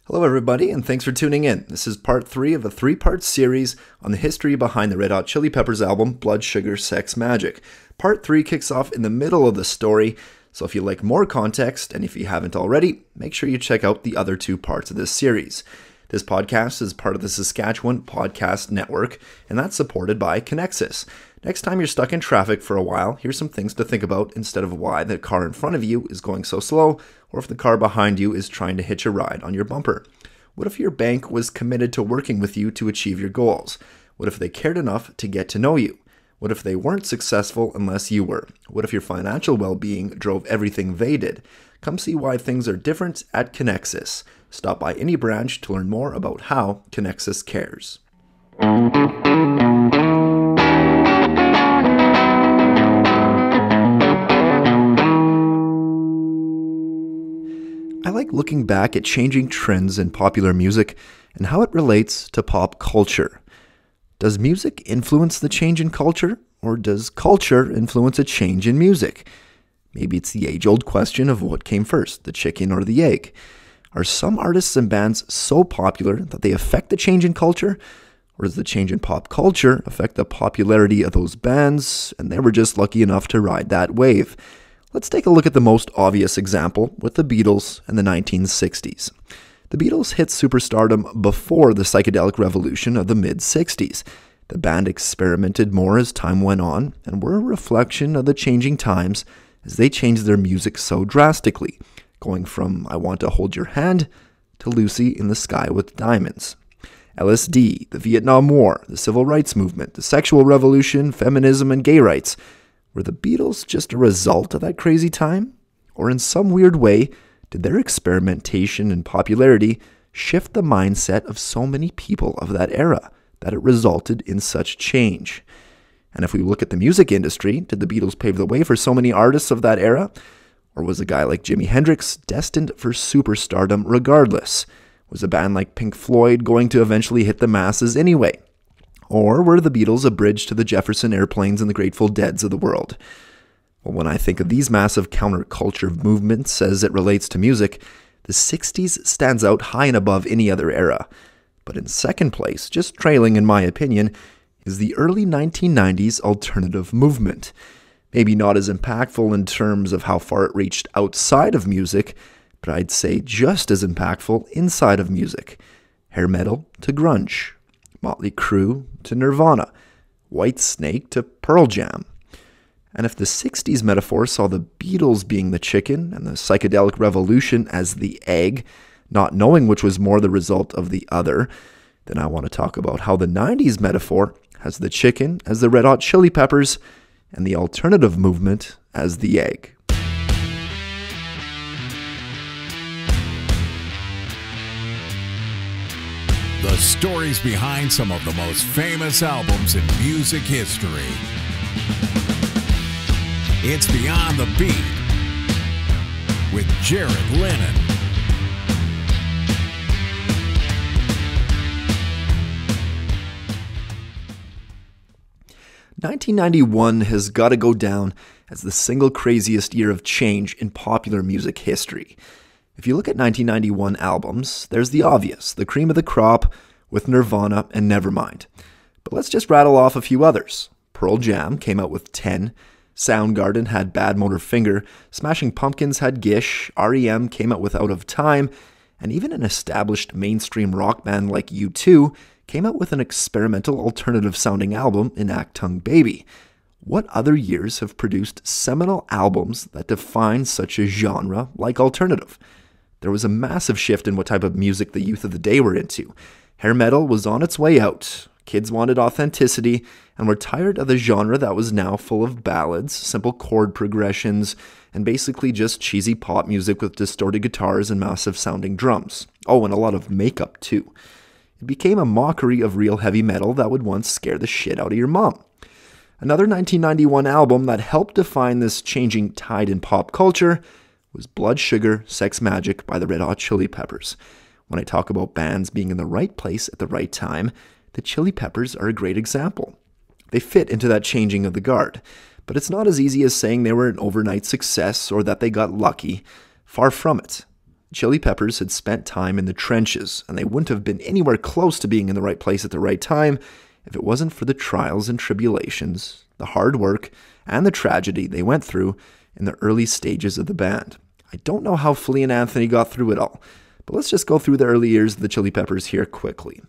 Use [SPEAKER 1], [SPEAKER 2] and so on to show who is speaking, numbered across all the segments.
[SPEAKER 1] Hello, everybody, and thanks for tuning in. This is part 3 of a 3-part series on the history behind the Red Hot Chili Peppers album, Blood Sugar Sex Magik. Part 3 kicks off in the middle of the story, so if you like more context, and if you haven't already, make sure you check out the other 2 parts of this series. This podcast is part of the Saskatchewan Podcast Network, and that's supported by Connexus. Next time you're stuck in traffic for a while, here's some things to think about instead of why the car in front of you is going so slow, or if the car behind you is trying to hitch a ride on your bumper. What if your bank was committed to working with you to achieve your goals? What if they cared enough to get to know you? What if they weren't successful unless you were? What if your financial well-being drove everything they did? Come see why things are different at Connexus. Stop by any branch to learn more about how Connexus cares. I like looking back at changing trends in popular music and how it relates to pop culture. Does music influence the change in culture, or does culture influence a change in music? Maybe it's the age-old question of what came first, the chicken or the egg. Are some artists and bands so popular that they affect the change in culture, or does the change in pop culture affect the popularity of those bands, and they were just lucky enough to ride that wave? Let's take a look at the most obvious example with the Beatles in the 1960s. The Beatles hit superstardom before the psychedelic revolution of the mid-60s. The band experimented more as time went on and were a reflection of the changing times as they changed their music so drastically, going from I Want to Hold Your Hand to Lucy in the Sky with Diamonds. LSD, the Vietnam War, the Civil Rights Movement, the sexual revolution, feminism, and gay rights. Were the Beatles just a result of that crazy time? Or in some weird way, did their experimentation and popularity shift the mindset of so many people of that era that it resulted in such change? And if we look at the music industry, did the Beatles pave the way for so many artists of that era? Or was a guy like Jimi Hendrix destined for superstardom regardless? Was a band like Pink Floyd going to eventually hit the masses anyway? Or were the Beatles a bridge to the Jefferson Airplanes and the Grateful Deads of the world? Well, when I think of these massive counterculture movements as it relates to music, the 60s stands out high and above any other era. But in second place, just trailing in my opinion, is the early 1990s alternative movement. Maybe not as impactful in terms of how far it reached outside of music, but I'd say just as impactful inside of music. Hair metal to grunge. Motley Crue to Nirvana, Whitesnake to Pearl Jam. And if the 60s metaphor saw the Beatles being the chicken and the psychedelic revolution as the egg, not knowing which was more the result of the other, then I want to talk about how the 90s metaphor has the chicken as the Red Hot Chili Peppers and the alternative movement as the egg.
[SPEAKER 2] The stories behind some of the most famous albums in music history. It's Beyond the Beat with Jared Lennon.
[SPEAKER 1] "1991 has got to go down as the single craziest year of change in popular music history. If you look at 1991 albums, there's the obvious, the cream of the crop with Nirvana and Nevermind. But let's just rattle off a few others. Pearl Jam came out with 10, Soundgarden had Bad Motor Finger, Smashing Pumpkins had Gish, R.E.M. came out with Out of Time, and even an established mainstream rock band like U2 came out with an experimental alternative-sounding album in Achtung Baby. What other years have produced seminal albums that define such a genre like alternative? There was a massive shift in what type of music the youth of the day were into. Hair metal was on its way out. Kids wanted authenticity and were tired of the genre that was now full of ballads, simple chord progressions, and basically just cheesy pop music with distorted guitars and massive sounding drums. Oh, and a lot of makeup too. It became a mockery of real heavy metal that would once scare the shit out of your mom. Another 1991 album that helped define this changing tide in pop culture was Blood Sugar Sex Magik by the Red Hot Chili Peppers. When I talk about bands being in the right place at the right time, the Chili Peppers are a great example. They fit into that changing of the guard, but it's not as easy as saying they were an overnight success or that they got lucky. Far from it. Chili Peppers had spent time in the trenches, and they wouldn't have been anywhere close to being in the right place at the right time if it wasn't for the trials and tribulations, the hard work, and the tragedy they went through in the early stages of the band. I don't know how Flea and Anthony got through it all, but let's just go through the early years of the Chili Peppers here quickly.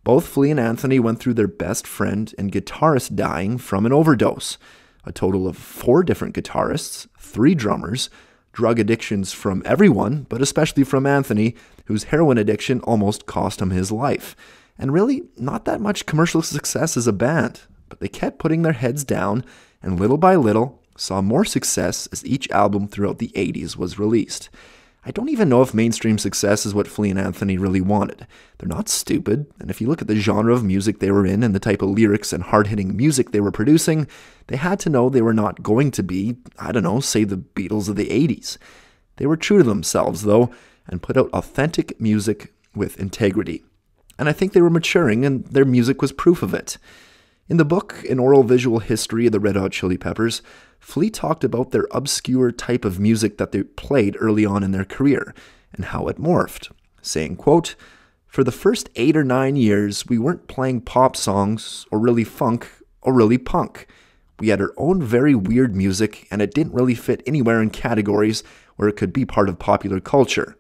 [SPEAKER 1] Both Flea and Anthony went through their best friend and guitarist dying from an overdose. A total of 4 different guitarists, 3 drummers, drug addictions from everyone, but especially from Anthony, whose heroin addiction almost cost him his life. And really, not that much commercial success as a band, but they kept putting their heads down, and little by little, saw more success as each album throughout the 80s was released. I don't even know if mainstream success is what Flea and Anthony really wanted. They're not stupid, and if you look at the genre of music they were in and the type of lyrics and hard-hitting music they were producing, they had to know they were not going to be, say the Beatles of the 80s. They were true to themselves, though, and put out authentic music with integrity. And I think they were maturing, and their music was proof of it. In the book, An Oral Visual History of the Red Hot Chili Peppers, Flea talked about their obscure type of music that they played early on in their career and how it morphed, saying, quote, "For the first 8 or 9 years, we weren't playing pop songs or really funk or really punk. We had our own very weird music, and it didn't really fit anywhere in categories where it could be part of popular culture.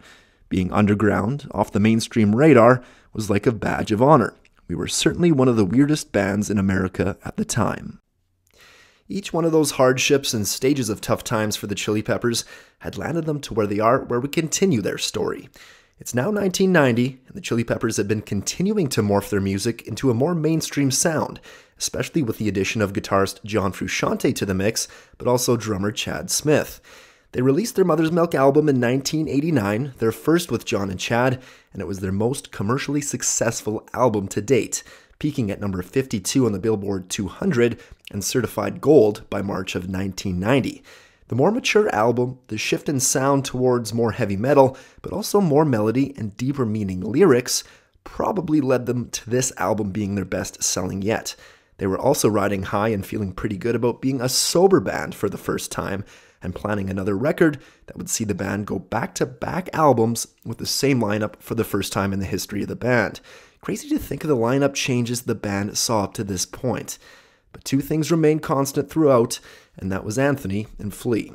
[SPEAKER 1] Being underground, off the mainstream radar, was like a badge of honor. We were certainly one of the weirdest bands in America at the time." Each one of those hardships and stages of tough times for the Chili Peppers had landed them to where they are, where we continue their story. It's now 1990, and the Chili Peppers have been continuing to morph their music into a more mainstream sound, especially with the addition of guitarist John Frusciante to the mix, but also drummer Chad Smith. They released their Mother's Milk album in 1989, their first with John and Chad, and it was their most commercially successful album to date, peaking at number 52 on the Billboard 200 and certified gold by March of 1990. The more mature album, the shift in sound towards more heavy metal, but also more melody and deeper meaning lyrics, probably led them to this album being their best selling yet. They were also riding high and feeling pretty good about being a sober band for the first time, and planning another record that would see the band go back-to-back albums with the same lineup for the first time in the history of the band. Crazy to think of the lineup changes the band saw up to this point. But 2 things remained constant throughout, and that was Anthony and Flea.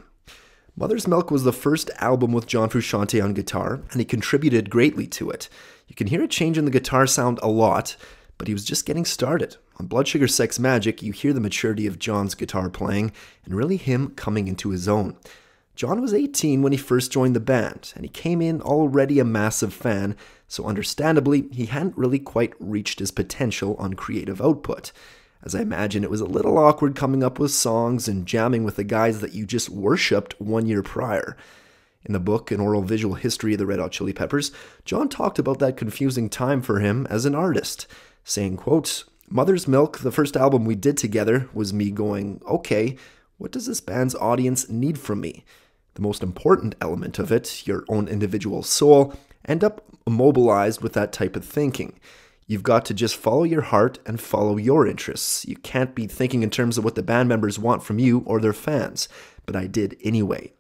[SPEAKER 1] Mother's Milk was the first album with John Frusciante on guitar, and he contributed greatly to it. You can hear a change in the guitar sound a lot, but he was just getting started. On Blood Sugar Sex Magik, you hear the maturity of John's guitar playing, and really him coming into his own. John was 18 when he first joined the band, and he came in already a massive fan, so understandably, he hadn't really quite reached his potential on creative output. As I imagine, it was a little awkward coming up with songs and jamming with the guys that you just worshipped 1 year prior. In the book, An Oral Visual History of the Red Hot Chili Peppers, John talked about that confusing time for him as an artist, saying, quote, "Mother's Milk, the first album we did together, was me going, okay, what does this band's audience need from me? The most important element of it, your own individual soul, end up immobilized with that type of thinking. You've got to just follow your heart and follow your interests. You can't be thinking in terms of what the band members want from you or their fans, but I did anyway."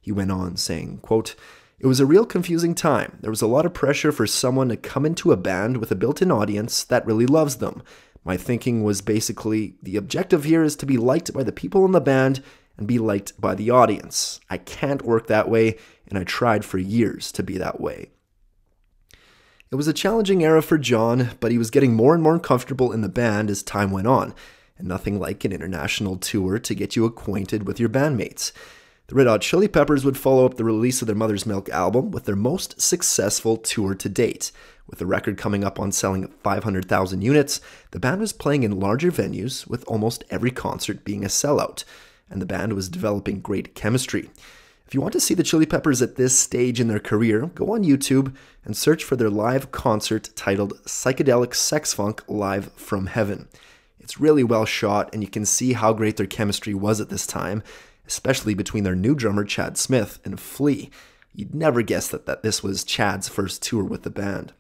[SPEAKER 1] He went on saying, quote, "It was a real confusing time. There was a lot of pressure for someone to come into a band with a built-in audience that really loves them. My thinking was basically, the objective here is to be liked by the people in the band and be liked by the audience. I can't work that way, and I tried for years to be that way." It was a challenging era for John, but he was getting more and more comfortable in the band as time went on, and nothing like an international tour to get you acquainted with your bandmates. The Red Hot Chili Peppers would follow up the release of their Mother's Milk album with their most successful tour to date. With the record coming up on selling 500,000 units, the band was playing in larger venues, with almost every concert being a sellout, and the band was developing great chemistry. If you want to see the Chili Peppers at this stage in their career, go on YouTube and search for their live concert titled Psychedelic Sex Funk Live from Heaven. It's really well shot, and you can see how great their chemistry was at this time, especially between their new drummer Chad Smith and Flea. You'd never guess that this was Chad's first tour with the band.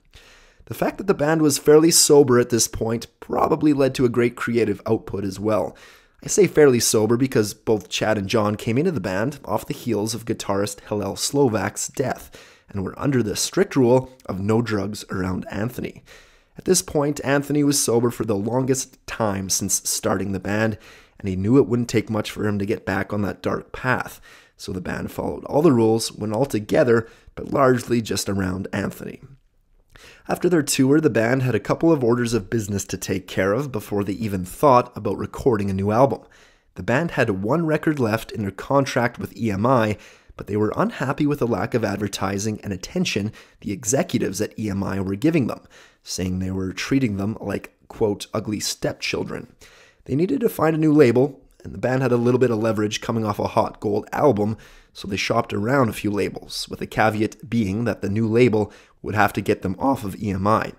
[SPEAKER 1] The fact that the band was fairly sober at this point probably led to a great creative output as well. I say fairly sober because both Chad and John came into the band off the heels of guitarist Hillel Slovak's death, and were under the strict rule of no drugs around Anthony. At this point, Anthony was sober for the longest time since starting the band, and he knew it wouldn't take much for him to get back on that dark path. So the band followed all the rules, went all together, but largely just around Anthony. After their tour, the band had a couple of orders of business to take care of before they even thought about recording a new album. The band had one record left in their contract with EMI, but they were unhappy with the lack of advertising and attention the executives at EMI were giving them, saying they were treating them like, quote, ugly stepchildren. They needed to find a new label, and the band had a little bit of leverage coming off a hot gold album, so they shopped around a few labels, with the caveat being that the new label would have to get them off of EMI.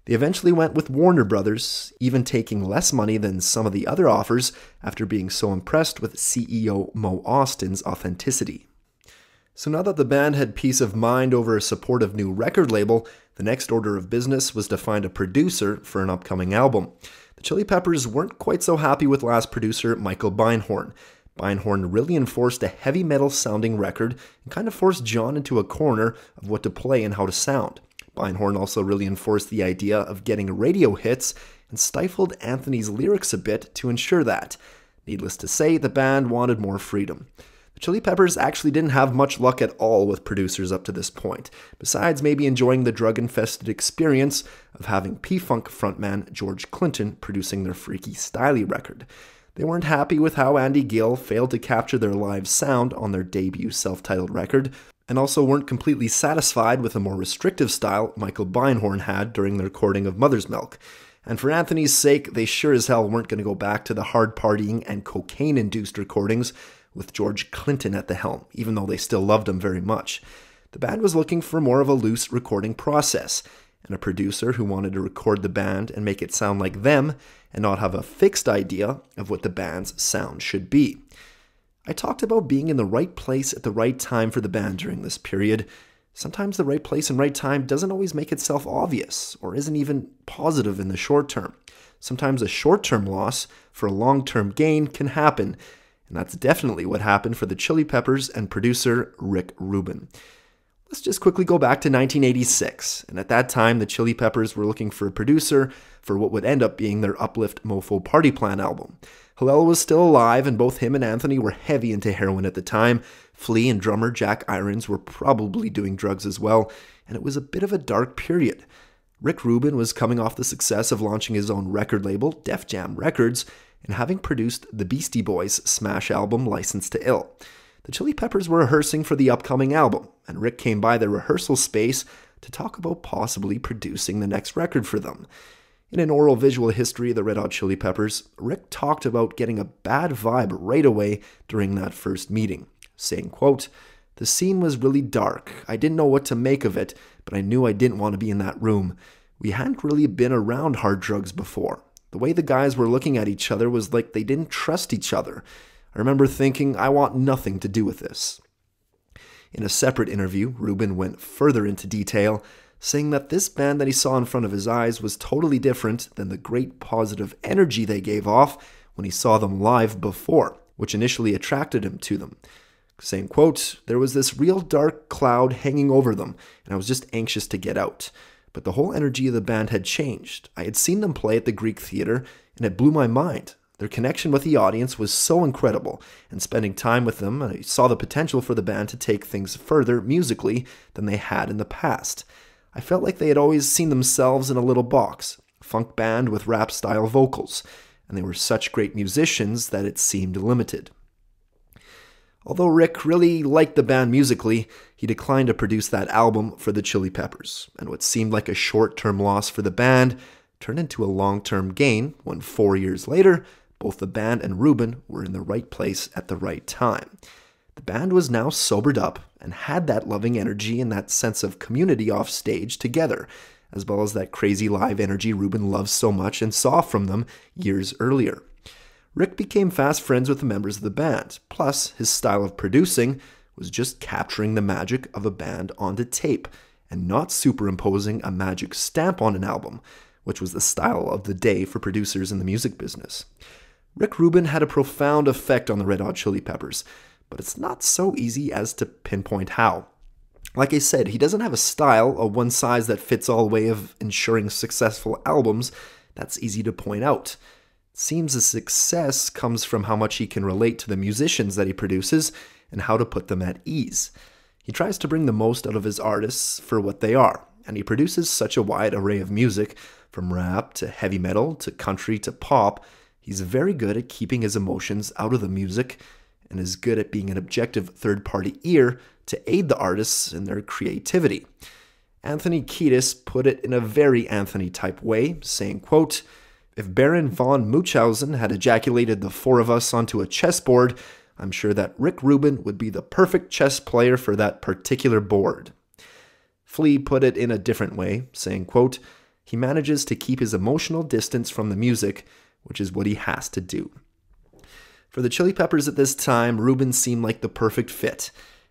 [SPEAKER 1] They eventually went with Warner Brothers, even taking less money than some of the other offers after being so impressed with CEO Mo Austin's authenticity. So now that the band had peace of mind over a supportive new record label, the next order of business was to find a producer for an upcoming album. The Chili Peppers weren't quite so happy with last producer Michael Beinhorn. Beinhorn really enforced a heavy metal sounding record and kind of forced John into a corner of what to play and how to sound. Beinhorn also really enforced the idea of getting radio hits and stifled Anthony's lyrics a bit to ensure that. Needless to say, the band wanted more freedom. The Chili Peppers actually didn't have much luck at all with producers up to this point, besides maybe enjoying the drug-infested experience of having P-Funk frontman George Clinton producing their Freaky Styley record. They weren't happy with how Andy Gill failed to capture their live sound on their debut self-titled record, and also weren't completely satisfied with the more restrictive style Michael Beinhorn had during the recording of Mother's Milk. And for Anthony's sake, they sure as hell weren't going to go back to the hard partying and cocaine-induced recordings with George Clinton at the helm, even though they still loved him very much. The band was looking for more of a loose recording process, and a producer who wanted to record the band and make it sound like them and not have a fixed idea of what the band's sound should be. I talked about being in the right place at the right time for the band during this period. Sometimes the right place and right time doesn't always make itself obvious or isn't even positive in the short term. Sometimes a short-term loss for a long-term gain can happen, and that's definitely what happened for the Chili Peppers and producer Rick Rubin. Let's just quickly go back to 1986, and at that time the Chili Peppers were looking for a producer for what would end up being their Uplift Mofo Party Plan album. Hillel was still alive, and both him and Anthony were heavy into heroin at the time. Flea and drummer Jack Irons were probably doing drugs as well, and it was a bit of a dark period. Rick Rubin was coming off the success of launching his own record label, Def Jam Records, and having produced the Beastie Boys' smash album License to Ill. The Chili Peppers were rehearsing for the upcoming album, and Rick came by their rehearsal space to talk about possibly producing the next record for them. In an oral visual history of the Red Hot Chili Peppers, Rick talked about getting a bad vibe right away during that first meeting, saying, quote, "The scene was really dark. I didn't know what to make of it, but I knew I didn't want to be in that room. We hadn't really been around hard drugs before. The way the guys were looking at each other was like they didn't trust each other. I remember thinking, I want nothing to do with this." In a separate interview, Rubin went further into detail, saying that this band that he saw in front of his eyes was totally different than the great positive energy they gave off when he saw them live before, which initially attracted him to them. Saying, quote, "There was this real dark cloud hanging over them, and I was just anxious to get out. But the whole energy of the band had changed. I had seen them play at the Greek Theater, and it blew my mind. Their connection with the audience was so incredible, and spending time with them, I saw the potential for the band to take things further musically than they had in the past. I felt like they had always seen themselves in a little box, a funk band with rap-style vocals, and they were such great musicians that it seemed limited." Although Rick really liked the band musically, he declined to produce that album for the Chili Peppers, and what seemed like a short-term loss for the band turned into a long-term gain when 4 years later, both the band and Rubin were in the right place at the right time. The band was now sobered up and had that loving energy and that sense of community off stage together, as well as that crazy live energy Rubin loved so much and saw from them years earlier. Rick became fast friends with the members of the band, plus his style of producing was just capturing the magic of a band onto tape and not superimposing a magic stamp on an album, which was the style of the day for producers in the music business. Rick Rubin had a profound effect on the Red Hot Chili Peppers, but it's not so easy as to pinpoint how. Like I said, he doesn't have a style, a one-size-that-fits-all way of ensuring successful albums. That's easy to point out. It seems his success comes from how much he can relate to the musicians that he produces and how to put them at ease. He tries to bring the most out of his artists for what they are, and he produces such a wide array of music, from rap to heavy metal to country to pop. He's very good at keeping his emotions out of the music and is good at being an objective third-party ear to aid the artists in their creativity. Anthony Kiedis put it in a very Anthony-type way, saying, quote, "If Baron von Munchausen had ejaculated the four of us onto a chessboard, I'm sure that Rick Rubin would be the perfect chess player for that particular board." Flea put it in a different way, saying, quote, "He manages to keep his emotional distance from the music, which is what he has to do." For the Chili Peppers at this time, Rubin seemed like the perfect fit,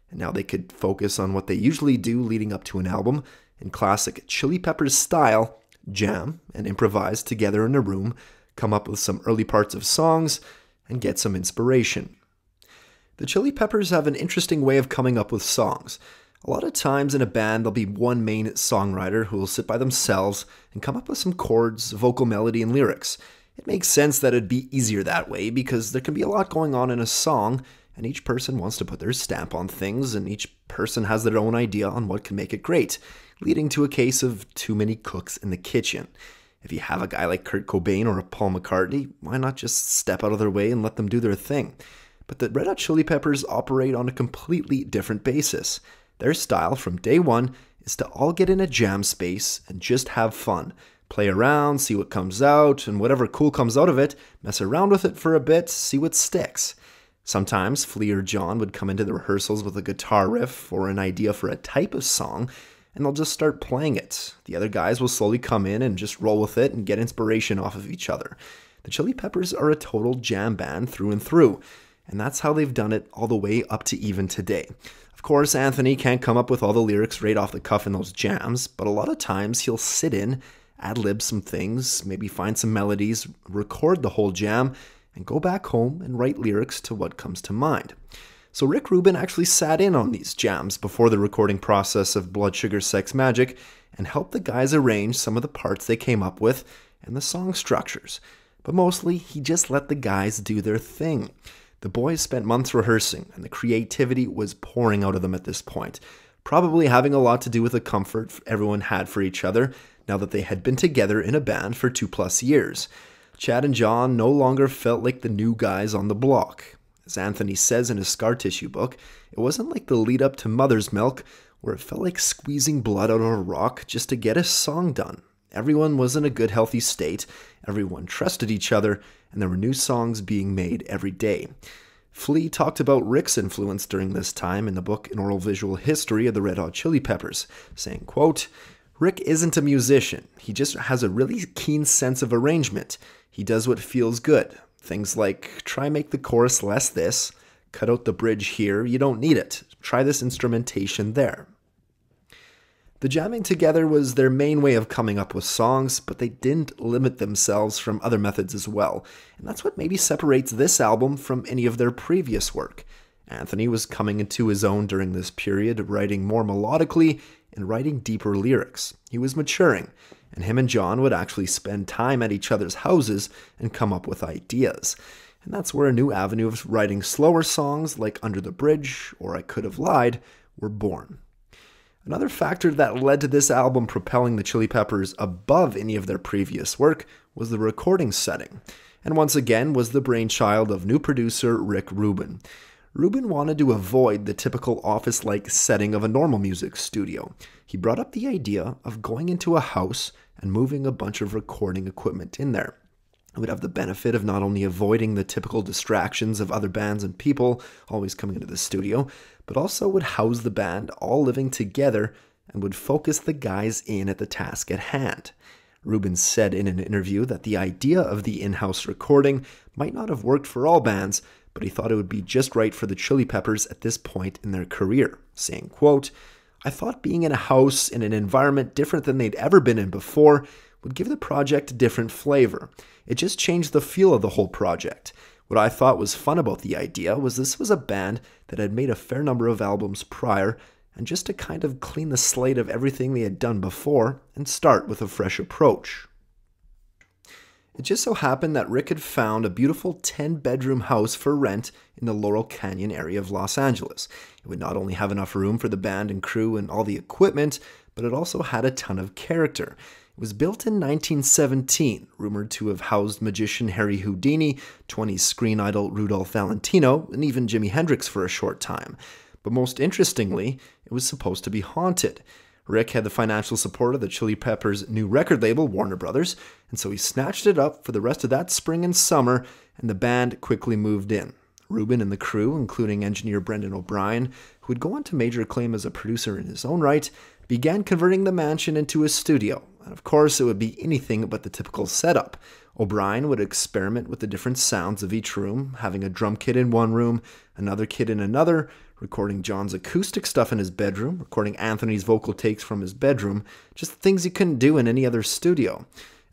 [SPEAKER 1] and now they could focus on what they usually do leading up to an album, in classic Chili Peppers style, jam and improvise together in a room, come up with some early parts of songs, and get some inspiration. The Chili Peppers have an interesting way of coming up with songs. A lot of times in a band, there'll be one main songwriter who will sit by themselves and come up with some chords, vocal melody, and lyrics. It makes sense that it'd be easier that way because there can be a lot going on in a song, and each person wants to put their stamp on things, and each person has their own idea on what can make it great, leading to a case of too many cooks in the kitchen. If you have a guy like Kurt Cobain or a Paul McCartney, why not just step out of their way and let them do their thing? But the Red Hot Chili Peppers operate on a completely different basis. Their style from day one is to all get in a jam space and just have fun. Play around, see what comes out, and whatever cool comes out of it, mess around with it for a bit, see what sticks. Sometimes Flea or John would come into the rehearsals with a guitar riff or an idea for a type of song, and they'll just start playing it. The other guys will slowly come in and just roll with it and get inspiration off of each other. The Chili Peppers are a total jam band through and through, and that's how they've done it all the way up to even today. Of course, Anthony can't come up with all the lyrics right off the cuff in those jams, but a lot of times he'll sit in, ad-lib some things, maybe find some melodies, record the whole jam, and go back home and write lyrics to what comes to mind. So Rick Rubin actually sat in on these jams before the recording process of Blood Sugar Sex Magik and helped the guys arrange some of the parts they came up with and the song structures. But mostly, he just let the guys do their thing. The boys spent months rehearsing, and the creativity was pouring out of them at this point, probably having a lot to do with the comfort everyone had for each other now that they had been together in a band for 2+ years. Chad and John no longer felt like the new guys on the block. As Anthony says in his Scar Tissue book, it wasn't like the lead up to Mother's Milk, where it felt like squeezing blood out of a rock just to get a song done. Everyone was in a good, healthy state, everyone trusted each other, and there were new songs being made every day. Flea talked about Rick's influence during this time in the book An Oral Visual History of the Red Hot Chili Peppers, saying, quote, "Rick isn't a musician. He just has a really keen sense of arrangement. He does what feels good. Things like, try make the chorus less this, cut out the bridge here, you don't need it. Try this instrumentation there." The jamming together was their main way of coming up with songs, but they didn't limit themselves from other methods as well, and that's what maybe separates this album from any of their previous work. Anthony was coming into his own during this period, writing more melodically and writing deeper lyrics. He was maturing, and him and John would actually spend time at each other's houses and come up with ideas. And that's where a new avenue of writing slower songs like Under the Bridge or I Could Have Lied were born. Another factor that led to this album propelling the Chili Peppers above any of their previous work was the recording setting, and once again was the brainchild of new producer Rick Rubin. Rubin wanted to avoid the typical office-like setting of a normal music studio. He brought up the idea of going into a house and moving a bunch of recording equipment in there. It would have the benefit of not only avoiding the typical distractions of other bands and people always coming into the studio, but also would house the band all living together and would focus the guys in at the task at hand. Rubin said in an interview that the idea of the in-house recording might not have worked for all bands, but he thought it would be just right for the Chili Peppers at this point in their career, saying, quote, "I thought being in a house in an environment different than they'd ever been in before would give the project a different flavor. It just changed the feel of the whole project. What I thought was fun about the idea was this was a band that had made a fair number of albums prior, and just to kind of clean the slate of everything they had done before and start with a fresh approach. It just so happened that Rick had found a beautiful 10-bedroom house for rent in the Laurel Canyon area of Los Angeles. It would not only have enough room for the band and crew and all the equipment, but it also had a ton of character. It was built in 1917, rumored to have housed magician Harry Houdini, 20s screen idol Rudolph Valentino, and even Jimi Hendrix for a short time. But most interestingly, it was supposed to be haunted. Rick had the financial support of the Chili Peppers' new record label, Warner Brothers, and so he snatched it up for the rest of that spring and summer, and the band quickly moved in. Rubin and the crew, including engineer Brendan O'Brien, who would go on to major acclaim as a producer in his own right, began converting the mansion into a studio. And of course, it would be anything but the typical setup. O'Brien would experiment with the different sounds of each room, having a drum kit in one room, another kit in another, recording John's acoustic stuff in his bedroom, recording Anthony's vocal takes from his bedroom, just things he couldn't do in any other studio.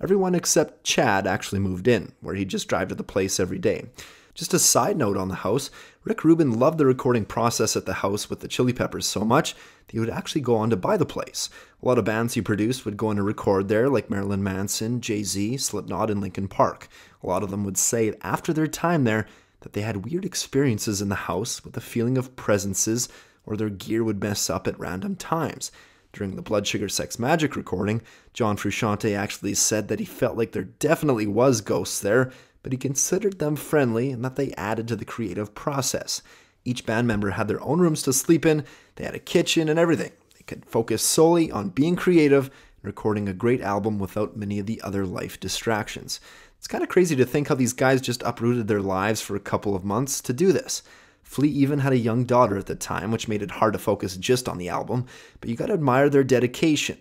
[SPEAKER 1] Everyone except Chad actually moved in, where he'd just drive to the place every day. Just a side note on the house, Rick Rubin loved the recording process at the house with the Chili Peppers so much that he would actually go on to buy the place. A lot of bands he produced would go on to record there, like Marilyn Manson, Jay-Z, Slipknot, and Linkin Park. A lot of them would say after their time there that they had weird experiences in the house with the feeling of presences, or their gear would mess up at random times. During the Blood Sugar Sex Magik recording, John Frusciante actually said that he felt like there definitely was ghosts there, but he considered them friendly and that they added to the creative process. Each band member had their own rooms to sleep in, they had a kitchen and everything. They could focus solely on being creative and recording a great album without many of the other life distractions. It's kind of crazy to think how these guys just uprooted their lives for a couple of months to do this. Flea even had a young daughter at the time, which made it hard to focus just on the album, but you gotta admire their dedication.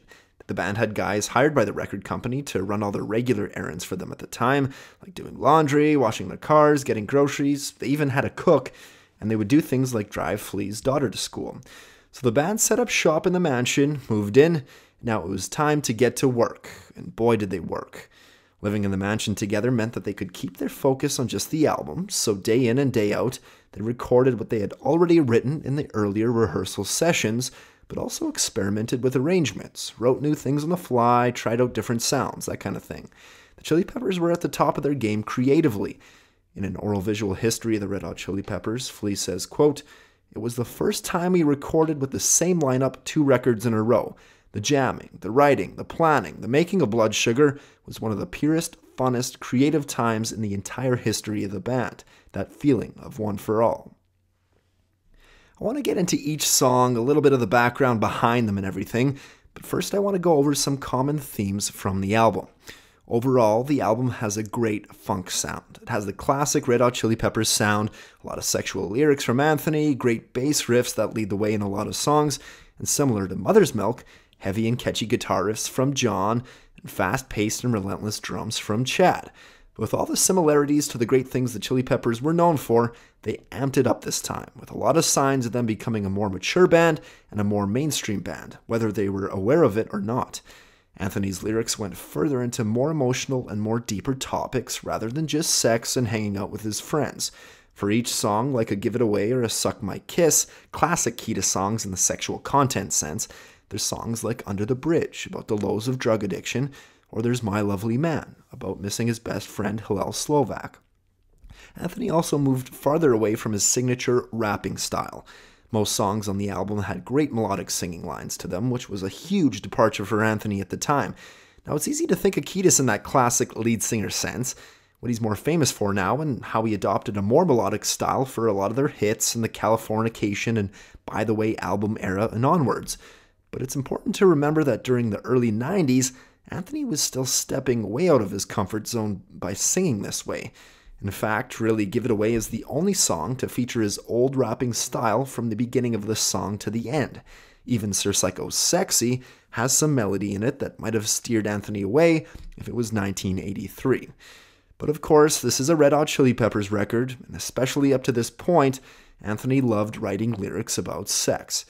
[SPEAKER 1] The band had guys hired by the record company to run all the regular errands for them at the time, like doing laundry, washing their cars, getting groceries. They even had a cook, and they would do things like drive Flea's daughter to school. So the band set up shop in the mansion, moved in. Now it was time to get to work, and boy did they work. Living in the mansion together meant that they could keep their focus on just the album, so day in and day out, they recorded what they had already written in the earlier rehearsal sessions, but also experimented with arrangements, wrote new things on the fly, tried out different sounds, that kind of thing. The Chili Peppers were at the top of their game creatively. In an oral visual history of the Red Hot Chili Peppers, Flea says, quote, "It was the first time we recorded with the same lineup 2 records in a row. The jamming, the writing, the planning, the making of Blood Sugar was one of the purest, funnest, creative times in the entire history of the band. That feeling of one for all." I want to get into each song, a little bit of the background behind them and everything, but first I want to go over some common themes from the album. Overall, the album has a great funk sound. It has the classic Red Hot Chili Peppers sound, a lot of sexual lyrics from Anthony, great bass riffs that lead the way in a lot of songs, and similar to Mother's Milk, heavy and catchy guitar riffs from John, and fast-paced and relentless drums from Chad. But with all the similarities to the great things the Chili Peppers were known for, they amped it up this time, with a lot of signs of them becoming a more mature band and a more mainstream band, whether they were aware of it or not. Anthony's lyrics went further into more emotional and more deeper topics rather than just sex and hanging out with his friends. For each song, like a Give It Away or a Suck My Kiss, classic key to songs in the sexual content sense, there's songs like Under the Bridge, about the lows of drug addiction, or there's My Lovely Man, about missing his best friend Hillel Slovak. Anthony also moved farther away from his signature rapping style. Most songs on the album had great melodic singing lines to them, which was a huge departure for Anthony at the time. Now, it's easy to think of Kiedis in that classic lead singer sense, what he's more famous for now, and how he adopted a more melodic style for a lot of their hits in the Californication and By the Way album era and onwards. But it's important to remember that during the early 90s, Anthony was still stepping way out of his comfort zone by singing this way. In fact, really, Give It Away is the only song to feature his old rapping style from the beginning of the song to the end. Even Sir Psycho's Sexy has some melody in it that might have steered Anthony away if it was 1983. But of course, this is a Red Hot Chili Peppers record, and especially up to this point, Anthony loved writing lyrics about sex.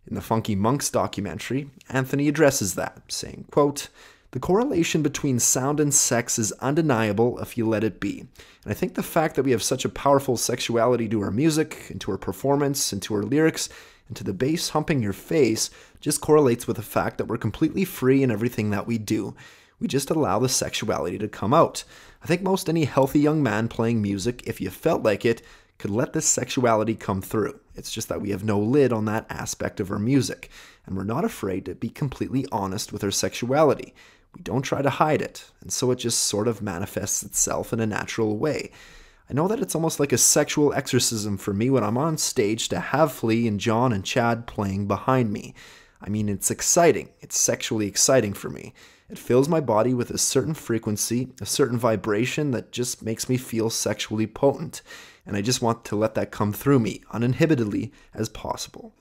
[SPEAKER 1] In the Funky Monks documentary, Anthony addresses that, saying, quote, The correlation between sound and sex is undeniable if you let it be. And I think the fact that we have such a powerful sexuality to our music, into our performance, into our lyrics, and to the bass humping your face just correlates with the fact that we're completely free in everything that we do. We just allow the sexuality to come out. I think most any healthy young man playing music, if you felt like it, could let this sexuality come through. It's just that we have no lid on that aspect of our music, and we're not afraid to be completely honest with our sexuality. We don't try to hide it, and so it just sort of manifests itself in a natural way. I know that it's almost like a sexual exorcism for me when I'm on stage to have Flea and John and Chad playing behind me. I mean, it's exciting. It's sexually exciting for me. It fills my body with a certain frequency, a certain vibration that just makes me feel sexually potent, and I just want to let that come through me uninhibitedly as possible.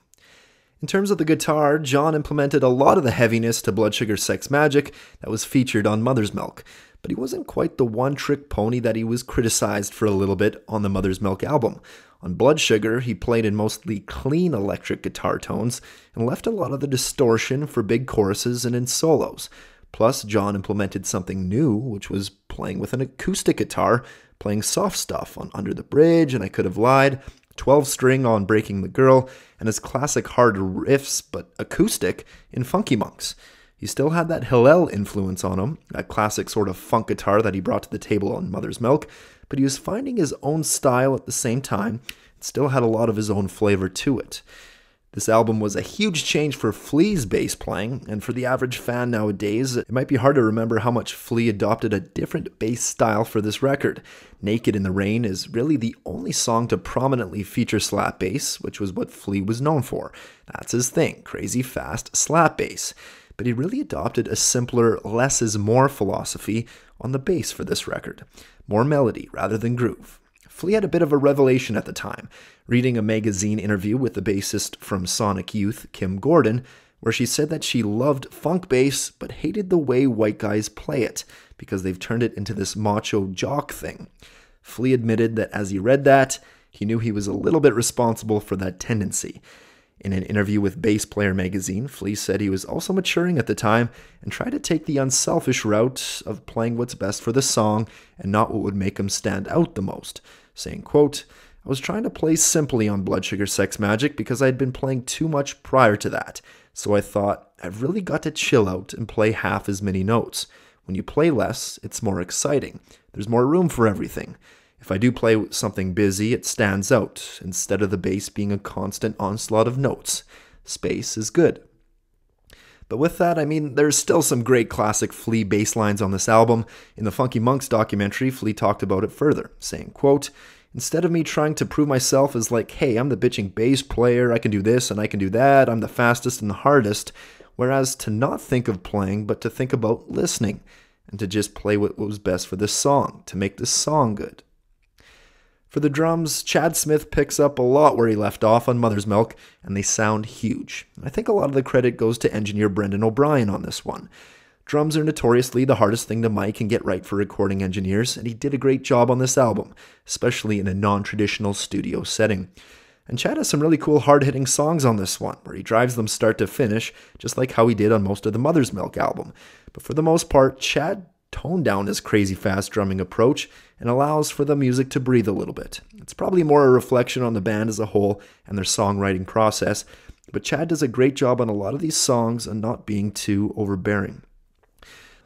[SPEAKER 1] In terms of the guitar, John implemented a lot of the heaviness to Blood Sugar Sex Magik that was featured on Mother's Milk, but he wasn't quite the one-trick pony that he was criticized for a little bit on the Mother's Milk album. On Blood Sugar, he played in mostly clean electric guitar tones and left a lot of the distortion for big choruses and in solos. Plus, John implemented something new, which was playing with an acoustic guitar, playing soft stuff on Under the Bridge and I Could Have Lied, 12-string on Breaking the Girl, and his classic hard riffs, but acoustic, in Funky Monks. He still had that Hillel influence on him, that classic sort of funk guitar that he brought to the table on Mother's Milk, but he was finding his own style at the same time, and still had a lot of his own flavor to it. This album was a huge change for Flea's bass playing, and for the average fan nowadays, it might be hard to remember how much Flea adopted a different bass style for this record. Naked in the Rain is really the only song to prominently feature slap bass, which was what Flea was known for. That's his thing, crazy fast slap bass. But he really adopted a simpler, less is more philosophy on the bass for this record. More melody rather than groove. Flea had a bit of a revelation at the time, reading a magazine interview with the bassist from Sonic Youth, Kim Gordon, where she said that she loved funk bass but hated the way white guys play it, because they've turned it into this macho jock thing. Flea admitted that as he read that, he knew he was a little bit responsible for that tendency. In an interview with Bass Player magazine, Flea said he was also maturing at the time and tried to take the unselfish route of playing what's best for the song and not what would make him stand out the most, saying, quote, "I was trying to play simply on Blood Sugar Sex Magik because I had been playing too much prior to that, so I thought, I've really got to chill out and play half as many notes. When you play less, it's more exciting. There's more room for everything. If I do play something busy, it stands out, instead of the bass being a constant onslaught of notes. Space is good." But with that, I mean, there's still some great classic Flea bass lines on this album. In the Funky Monks documentary, Flea talked about it further, saying, quote, "Instead of me trying to prove myself as like, hey, I'm the bitching bass player, I can do this and I can do that, I'm the fastest and the hardest, whereas to not think of playing, but to think about listening, and to just play what was best for this song, to make this song good." For the drums, Chad Smith picks up a lot where he left off on Mother's Milk, and they sound huge. I think a lot of the credit goes to engineer Brendan O'Brien on this one. Drums are notoriously the hardest thing to mic and get right for recording engineers, and he did a great job on this album, especially in a non-traditional studio setting. And Chad has some really cool hard-hitting songs on this one, where he drives them start to finish, just like how he did on most of the Mother's Milk album. But for the most part, Chad toned down his crazy fast drumming approach and allows for the music to breathe a little bit. It's probably more a reflection on the band as a whole and their songwriting process, but Chad does a great job on a lot of these songs and not being too overbearing.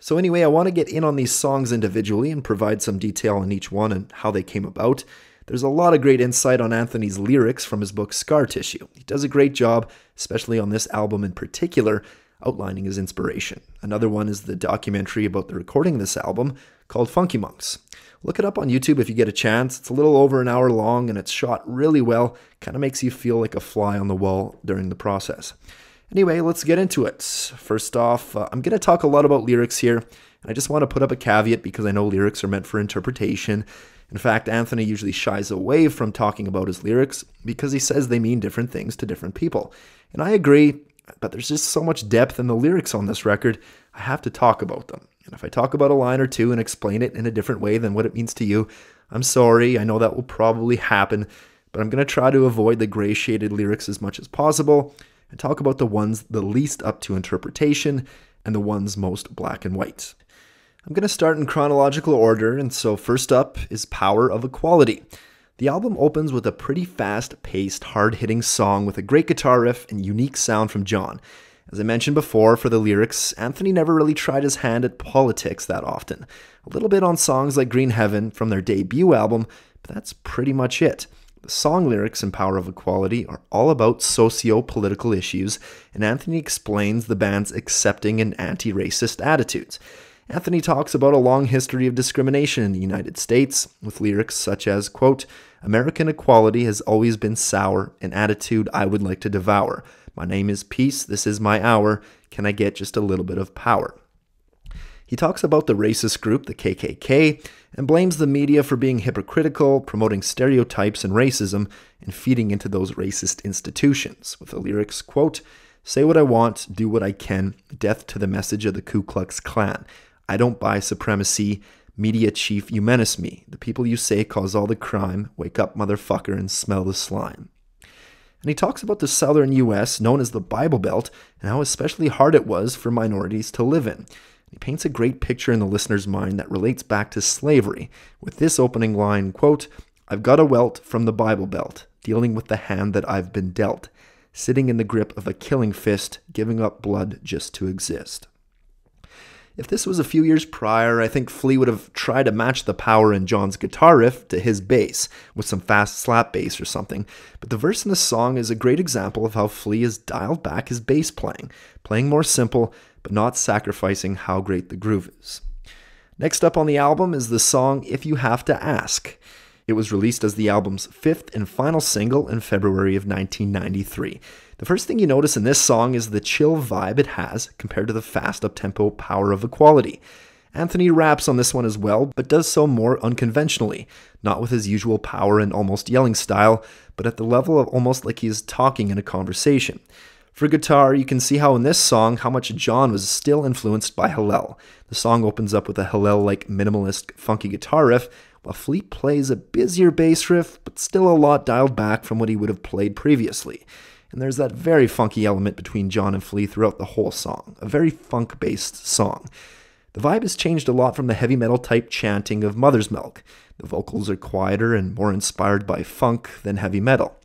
[SPEAKER 1] So anyway, I want to get in on these songs individually and provide some detail on each one and how they came about. There's a lot of great insight on Anthony's lyrics from his book Scar Tissue. He does a great job, especially on this album in particular, outlining his inspiration. Another one is the documentary about the recording of this album called Funky Monks. Look it up on YouTube if you get a chance. It's a little over an hour long and it's shot really well. Kind of makes you feel like a fly on the wall during the process. Anyway, let's get into it. First off, I'm going to talk a lot about lyrics here. And I just want to put up a caveat because I know lyrics are meant for interpretation. In fact, Anthony usually shies away from talking about his lyrics because he says they mean different things to different people. And I agree. But there's just so much depth in the lyrics on this record, I have to talk about them. And if I talk about a line or two and explain it in a different way than what it means to you, I'm sorry, I know that will probably happen, but I'm going to try to avoid the gray-shaded lyrics as much as possible and talk about the ones the least up to interpretation and the ones most black and white. I'm going to start in chronological order, and so first up is Power of Equality. The album opens with a pretty fast-paced, hard-hitting song with a great guitar riff and unique sound from John. As I mentioned before, for the lyrics, Anthony never really tried his hand at politics that often. A little bit on songs like Green Heaven from their debut album, but that's pretty much it. The song lyrics in Power of Equality are all about socio-political issues, and Anthony explains the band's accepting and anti-racist attitudes. Anthony talks about a long history of discrimination in the United States, with lyrics such as, quote, "American equality has always been sour, an attitude I would like to devour. My name is peace, this is my hour, can I get just a little bit of power?" He talks about the racist group, the KKK, and blames the media for being hypocritical, promoting stereotypes and racism, and feeding into those racist institutions, with the lyrics, quote, "Say what I want, do what I can, death to the message of the Ku Klux Klan. I don't buy supremacy, media chief, you menace me. The people you say cause all the crime, wake up motherfucker and smell the slime." And he talks about the southern U.S., known as the Bible Belt, and how especially hard it was for minorities to live in. He paints a great picture in the listener's mind that relates back to slavery, with this opening line, quote, "I've got a welt from the Bible Belt, dealing with the hand that I've been dealt, sitting in the grip of a killing fist, giving up blood just to exist." If this was a few years prior, I think Flea would have tried to match the power in John's guitar riff to his bass, with some fast slap bass or something, but the verse in the song is a great example of how Flea has dialed back his bass playing more simple, but not sacrificing how great the groove is. Next up on the album is the song If You Have to Ask. It was released as the album's fifth and final single in February of 1993. The first thing you notice in this song is the chill vibe it has compared to the fast up-tempo Power of Equality. Anthony raps on this one as well, but does so more unconventionally, not with his usual power and almost yelling style, but at the level of almost like he is talking in a conversation. For guitar, you can see how in this song how much John was still influenced by Hillel. The song opens up with a Hillel-like minimalist funky guitar riff, while Flea plays a busier bass riff, but still a lot dialed back from what he would have played previously. And there's that very funky element between John and Flea throughout the whole song, a very funk-based song. The vibe has changed a lot from the heavy metal type chanting of Mother's Milk. The vocals are quieter and more inspired by funk than heavy metal.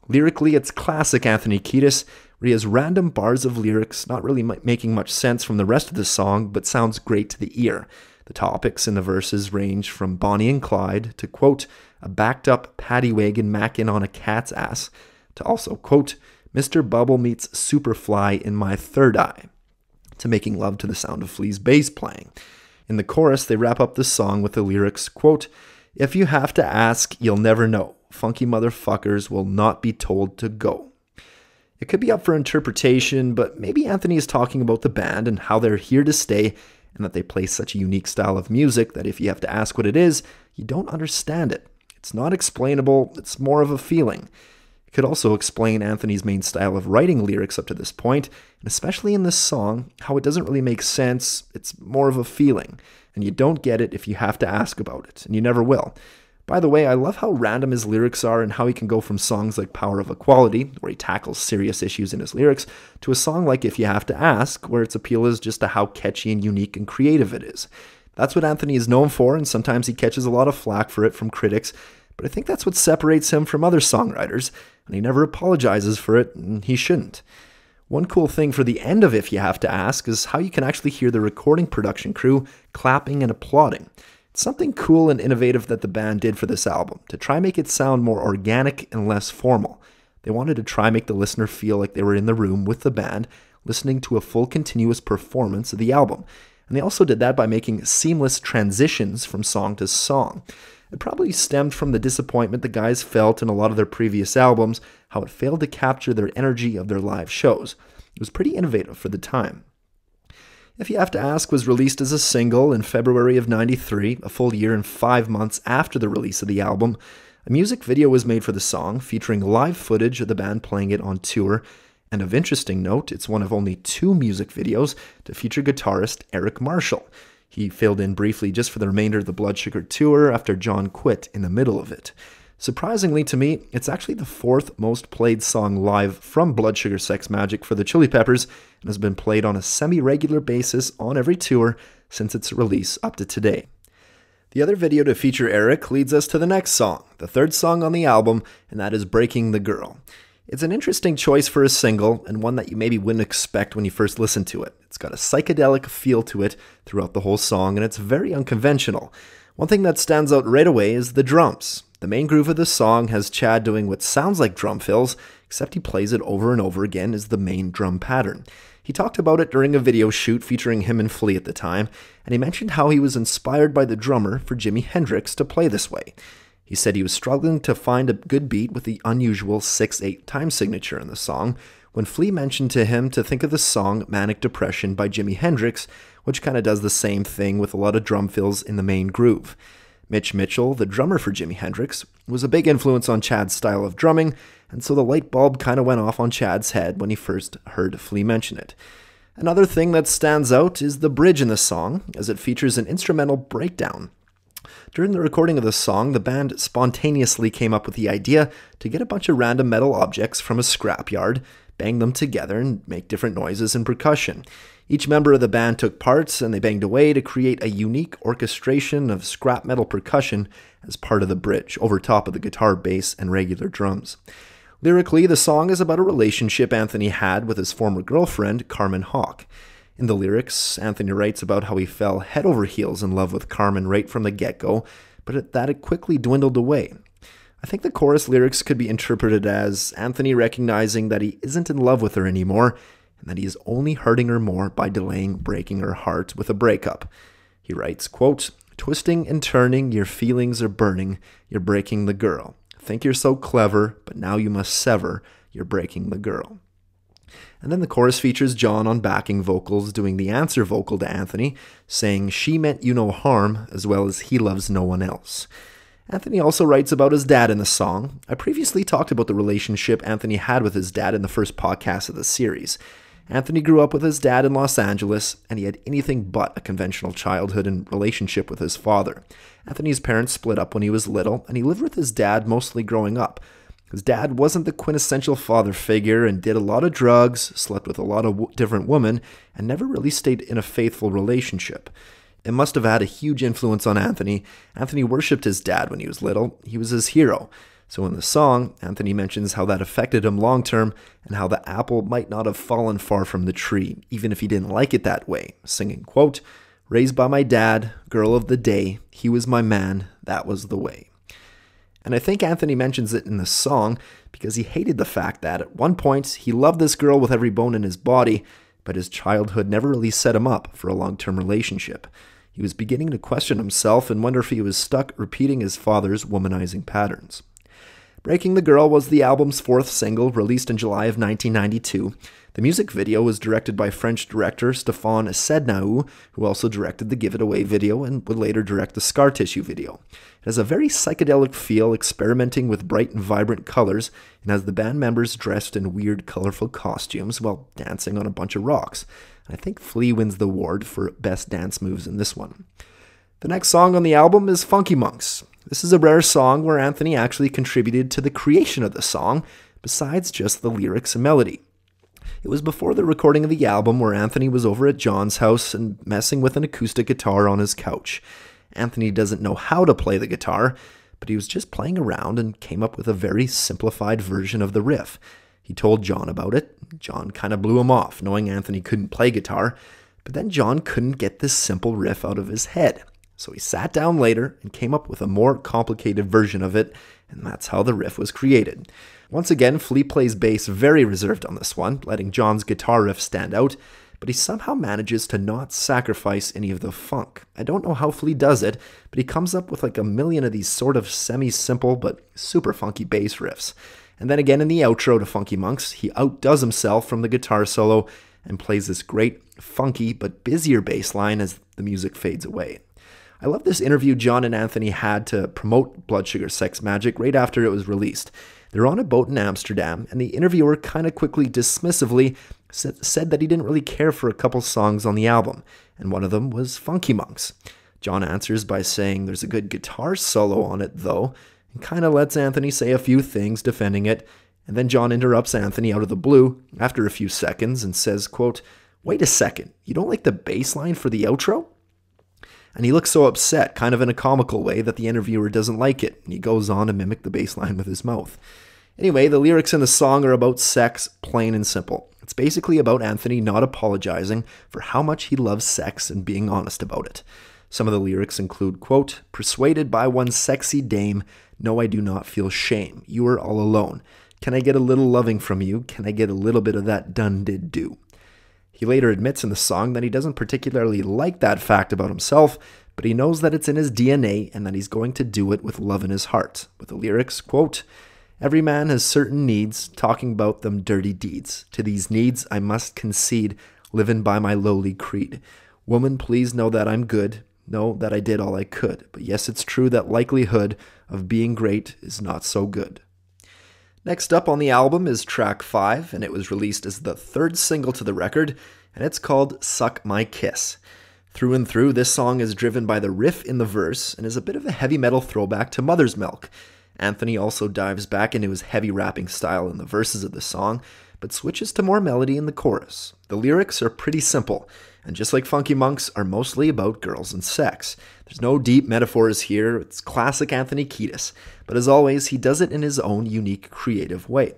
[SPEAKER 1] Lyrically, it's classic Anthony Kiedis, where he has random bars of lyrics not really making much sense from the rest of the song, but sounds great to the ear. The topics in the verses range from Bonnie and Clyde to, quote, "a backed up paddy wagon mackin' on a cat's ass," to also, quote, "Mr. Bubble meets Superfly in my third eye," to making love to the sound of Flea's bass playing. In the chorus, they wrap up the song with the lyrics, quote, "If you have to ask, you'll never know. Funky motherfuckers will not be told to go." It could be up for interpretation, but maybe Anthony is talking about the band and how they're here to stay, and that they play such a unique style of music that if you have to ask what it is, you don't understand it. It's not explainable, it's more of a feeling. It could also explain Anthony's main style of writing lyrics up to this point, and especially in this song, how it doesn't really make sense, it's more of a feeling, and you don't get it if you have to ask about it, and you never will. By the way, I love how random his lyrics are and how he can go from songs like Power of Equality, where he tackles serious issues in his lyrics, to a song like If You Have to Ask, where its appeal is just to how catchy and unique and creative it is. That's what Anthony is known for, and sometimes he catches a lot of flack for it from critics, but I think that's what separates him from other songwriters, and he never apologizes for it, and he shouldn't. One cool thing for the end of If You Have to Ask is how you can actually hear the recording production crew clapping and applauding. It's something cool and innovative that the band did for this album, to try and make it sound more organic and less formal. They wanted to try and make the listener feel like they were in the room with the band, listening to a full continuous performance of the album. And they also did that by making seamless transitions from song to song. It probably stemmed from the disappointment the guys felt in a lot of their previous albums, how it failed to capture their energy of their live shows. It was pretty innovative for the time. If You Have to Ask was released as a single in February of '93, a full year and 5 months after the release of the album. A music video was made for the song, featuring live footage of the band playing it on tour, and of interesting note, it's one of only 2 music videos to feature guitarist Eric Marshall. He filled in briefly just for the remainder of the Blood Sugar tour after John quit in the middle of it. Surprisingly to me, it's actually the fourth most played song live from Blood Sugar Sex Magik for the Chili Peppers and has been played on a semi-regular basis on every tour since its release up to today. The other video to feature Eric leads us to the next song, the third song on the album, and that is Breaking the Girl. It's an interesting choice for a single, and one that you maybe wouldn't expect when you first listen to it. It's got a psychedelic feel to it throughout the whole song, and it's very unconventional. One thing that stands out right away is the drums. The main groove of the song has Chad doing what sounds like drum fills, except he plays it over and over again as the main drum pattern. He talked about it during a video shoot featuring him and Flea at the time, and he mentioned how he was inspired by the drummer for Jimi Hendrix to play this way. He said he was struggling to find a good beat with the unusual 6/8 time signature in the song, when Flea mentioned to him to think of the song Manic Depression by Jimi Hendrix, which kind of does the same thing with a lot of drum fills in the main groove. Mitch Mitchell, the drummer for Jimi Hendrix, was a big influence on Chad's style of drumming, and so the light bulb kind of went off on Chad's head when he first heard Flea mention it. Another thing that stands out is the bridge in the song, as it features an instrumental breakdown. During the recording of the song, the band spontaneously came up with the idea to get a bunch of random metal objects from a scrapyard, bang them together, and make different noises and percussion. Each member of the band took parts, and they banged away to create a unique orchestration of scrap metal percussion as part of the bridge, over top of the guitar, bass, and regular drums. Lyrically, the song is about a relationship Anthony had with his former girlfriend, Carmen Hawk. In the lyrics, Anthony writes about how he fell head over heels in love with Carmen right from the get-go, but it quickly dwindled away. I think the chorus lyrics could be interpreted as Anthony recognizing that he isn't in love with her anymore, and that he is only hurting her more by delaying breaking her heart with a breakup. He writes, quote, "Twisting and turning, your feelings are burning, you're breaking the girl. Think you're so clever, but now you must sever, you're breaking the girl." And then the chorus features John on backing vocals doing the answer vocal to Anthony, saying she meant you no harm, as well as he loves no one else. Anthony also writes about his dad in the song. I previously talked about the relationship Anthony had with his dad in the first podcast of the series. Anthony grew up with his dad in Los Angeles, and he had anything but a conventional childhood and relationship with his father. Anthony's parents split up when he was little, and he lived with his dad mostly growing up. His dad wasn't the quintessential father figure and did a lot of drugs, slept with a lot of different women, and never really stayed in a faithful relationship. It must have had a huge influence on Anthony. Anthony worshipped his dad when he was little. He was his hero. So in the song, Anthony mentions how that affected him long term and how the apple might not have fallen far from the tree, even if he didn't like it that way, singing, quote, "Raised by my dad, girl of the day, he was my man, that was the way." And I think Anthony mentions it in the song because he hated the fact that at one point he loved this girl with every bone in his body, but his childhood never really set him up for a long-term relationship. He was beginning to question himself and wonder if he was stuck repeating his father's womanizing patterns. Breaking the Girl was the album's fourth single, released in July of 1992. The music video was directed by French director Stéphane Sednaoui, who also directed the Give It Away video and would later direct the Scar Tissue video. It has a very psychedelic feel, experimenting with bright and vibrant colors, and has the band members dressed in weird, colorful costumes while dancing on a bunch of rocks. I think Flea wins the award for best dance moves in this one. The next song on the album is Funky Monks. This is a rare song where Anthony actually contributed to the creation of the song, besides just the lyrics and melody. It was before the recording of the album where Anthony was over at John's house and messing with an acoustic guitar on his couch. Anthony doesn't know how to play the guitar, but he was just playing around and came up with a very simplified version of the riff. He told John about it. John kind of blew him off, knowing Anthony couldn't play guitar, but then John couldn't get this simple riff out of his head. So he sat down later and came up with a more complicated version of it, and that's how the riff was created. Once again, Flea plays bass very reserved on this one, letting John's guitar riff stand out, but he somehow manages to not sacrifice any of the funk. I don't know how Flea does it, but he comes up with like a million of these sort of semi-simple but super funky bass riffs. And then again in the outro to Funky Monks, he outdoes himself from the guitar solo and plays this great, funky but busier bass line as the music fades away. I love this interview John and Anthony had to promote Blood Sugar Sex Magik right after it was released. They're on a boat in Amsterdam, and the interviewer kind of quickly, dismissively, said that he didn't really care for a couple songs on the album, and one of them was Funky Monks. John answers by saying there's a good guitar solo on it though, and kind of lets Anthony say a few things defending it, and then John interrupts Anthony out of the blue after a few seconds and says, quote, "Wait a second, you don't like the bass line for the outro?" And he looks so upset, kind of in a comical way, that the interviewer doesn't like it, and he goes on to mimic the bass line with his mouth. Anyway, the lyrics in the song are about sex, plain and simple. It's basically about Anthony not apologizing for how much he loves sex and being honest about it. Some of the lyrics include, quote, "Persuaded by one sexy dame, no, I do not feel shame. You are all alone. Can I get a little loving from you? Can I get a little bit of that done did do?" He later admits in the song that he doesn't particularly like that fact about himself, but he knows that it's in his DNA and that he's going to do it with love in his heart. With the lyrics, quote, "Every man has certain needs, talking about them dirty deeds. To these needs I must concede, living by my lowly creed. Woman, please know that I'm good, know that I did all I could. But yes, it's true that likelihood of being great is not so good." Next up on the album is track 5, and it was released as the third single to the record, and it's called Suck My Kiss. Through and through, this song is driven by the riff in the verse and is a bit of a heavy metal throwback to Mother's Milk. Anthony also dives back into his heavy rapping style in the verses of the song, but switches to more melody in the chorus. The lyrics are pretty simple, and just like Funky Monks, are mostly about girls and sex. There's no deep metaphors here, it's classic Anthony Kiedis, but as always, he does it in his own unique, creative way.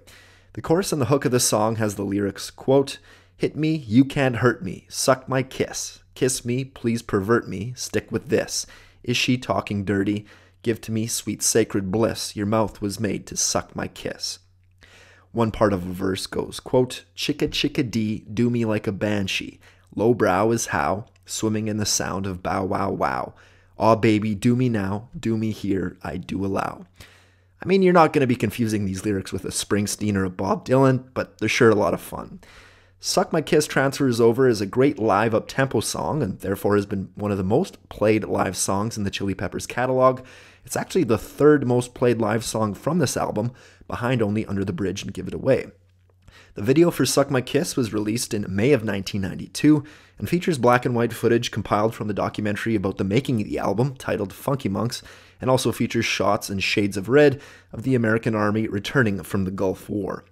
[SPEAKER 1] The chorus and the hook of the song has the lyrics, quote, "Hit me, you can't hurt me, suck my kiss. Kiss me, please pervert me, stick with this. Is she talking dirty? Give to me sweet sacred bliss, your mouth was made to suck my kiss." One part of a verse goes, quote, "Chicka chicka dee, do me like a banshee. Low brow is how, swimming in the sound of bow wow wow. Aw baby, do me now, do me here, I do allow." I mean, you're not going to be confusing these lyrics with a Springsteen or a Bob Dylan, but they're sure a lot of fun. Suck My Kiss transfers over as a great live up-tempo song, and therefore has been one of the most played live songs in the Chili Peppers catalog. It's actually the third most played live song from this album, behind only Under the Bridge and Give It Away. The video for Suck My Kiss was released in May of 1992 and features black and white footage compiled from the documentary about the making of the album titled Funky Monks, and also features shots and shades of red of the American Army returning from the Gulf War.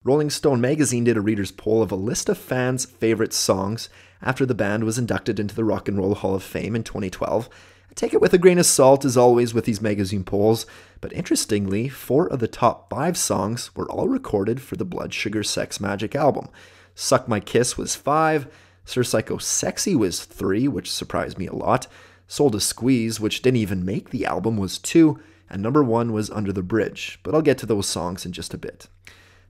[SPEAKER 1] Rolling Stone magazine did a reader's poll of a list of fans' favorite songs after the band was inducted into the Rock and Roll Hall of Fame in 2012. I take it with a grain of salt, as always with these magazine polls, but interestingly, 4 of the top 5 songs were all recorded for the Blood Sugar Sex Magik album. Suck My Kiss was 5, Sir Psycho Sexy was 3, which surprised me a lot, Soul to Squeeze, which didn't even make the album, was 2, and number 1 was Under the Bridge, but I'll get to those songs in just a bit.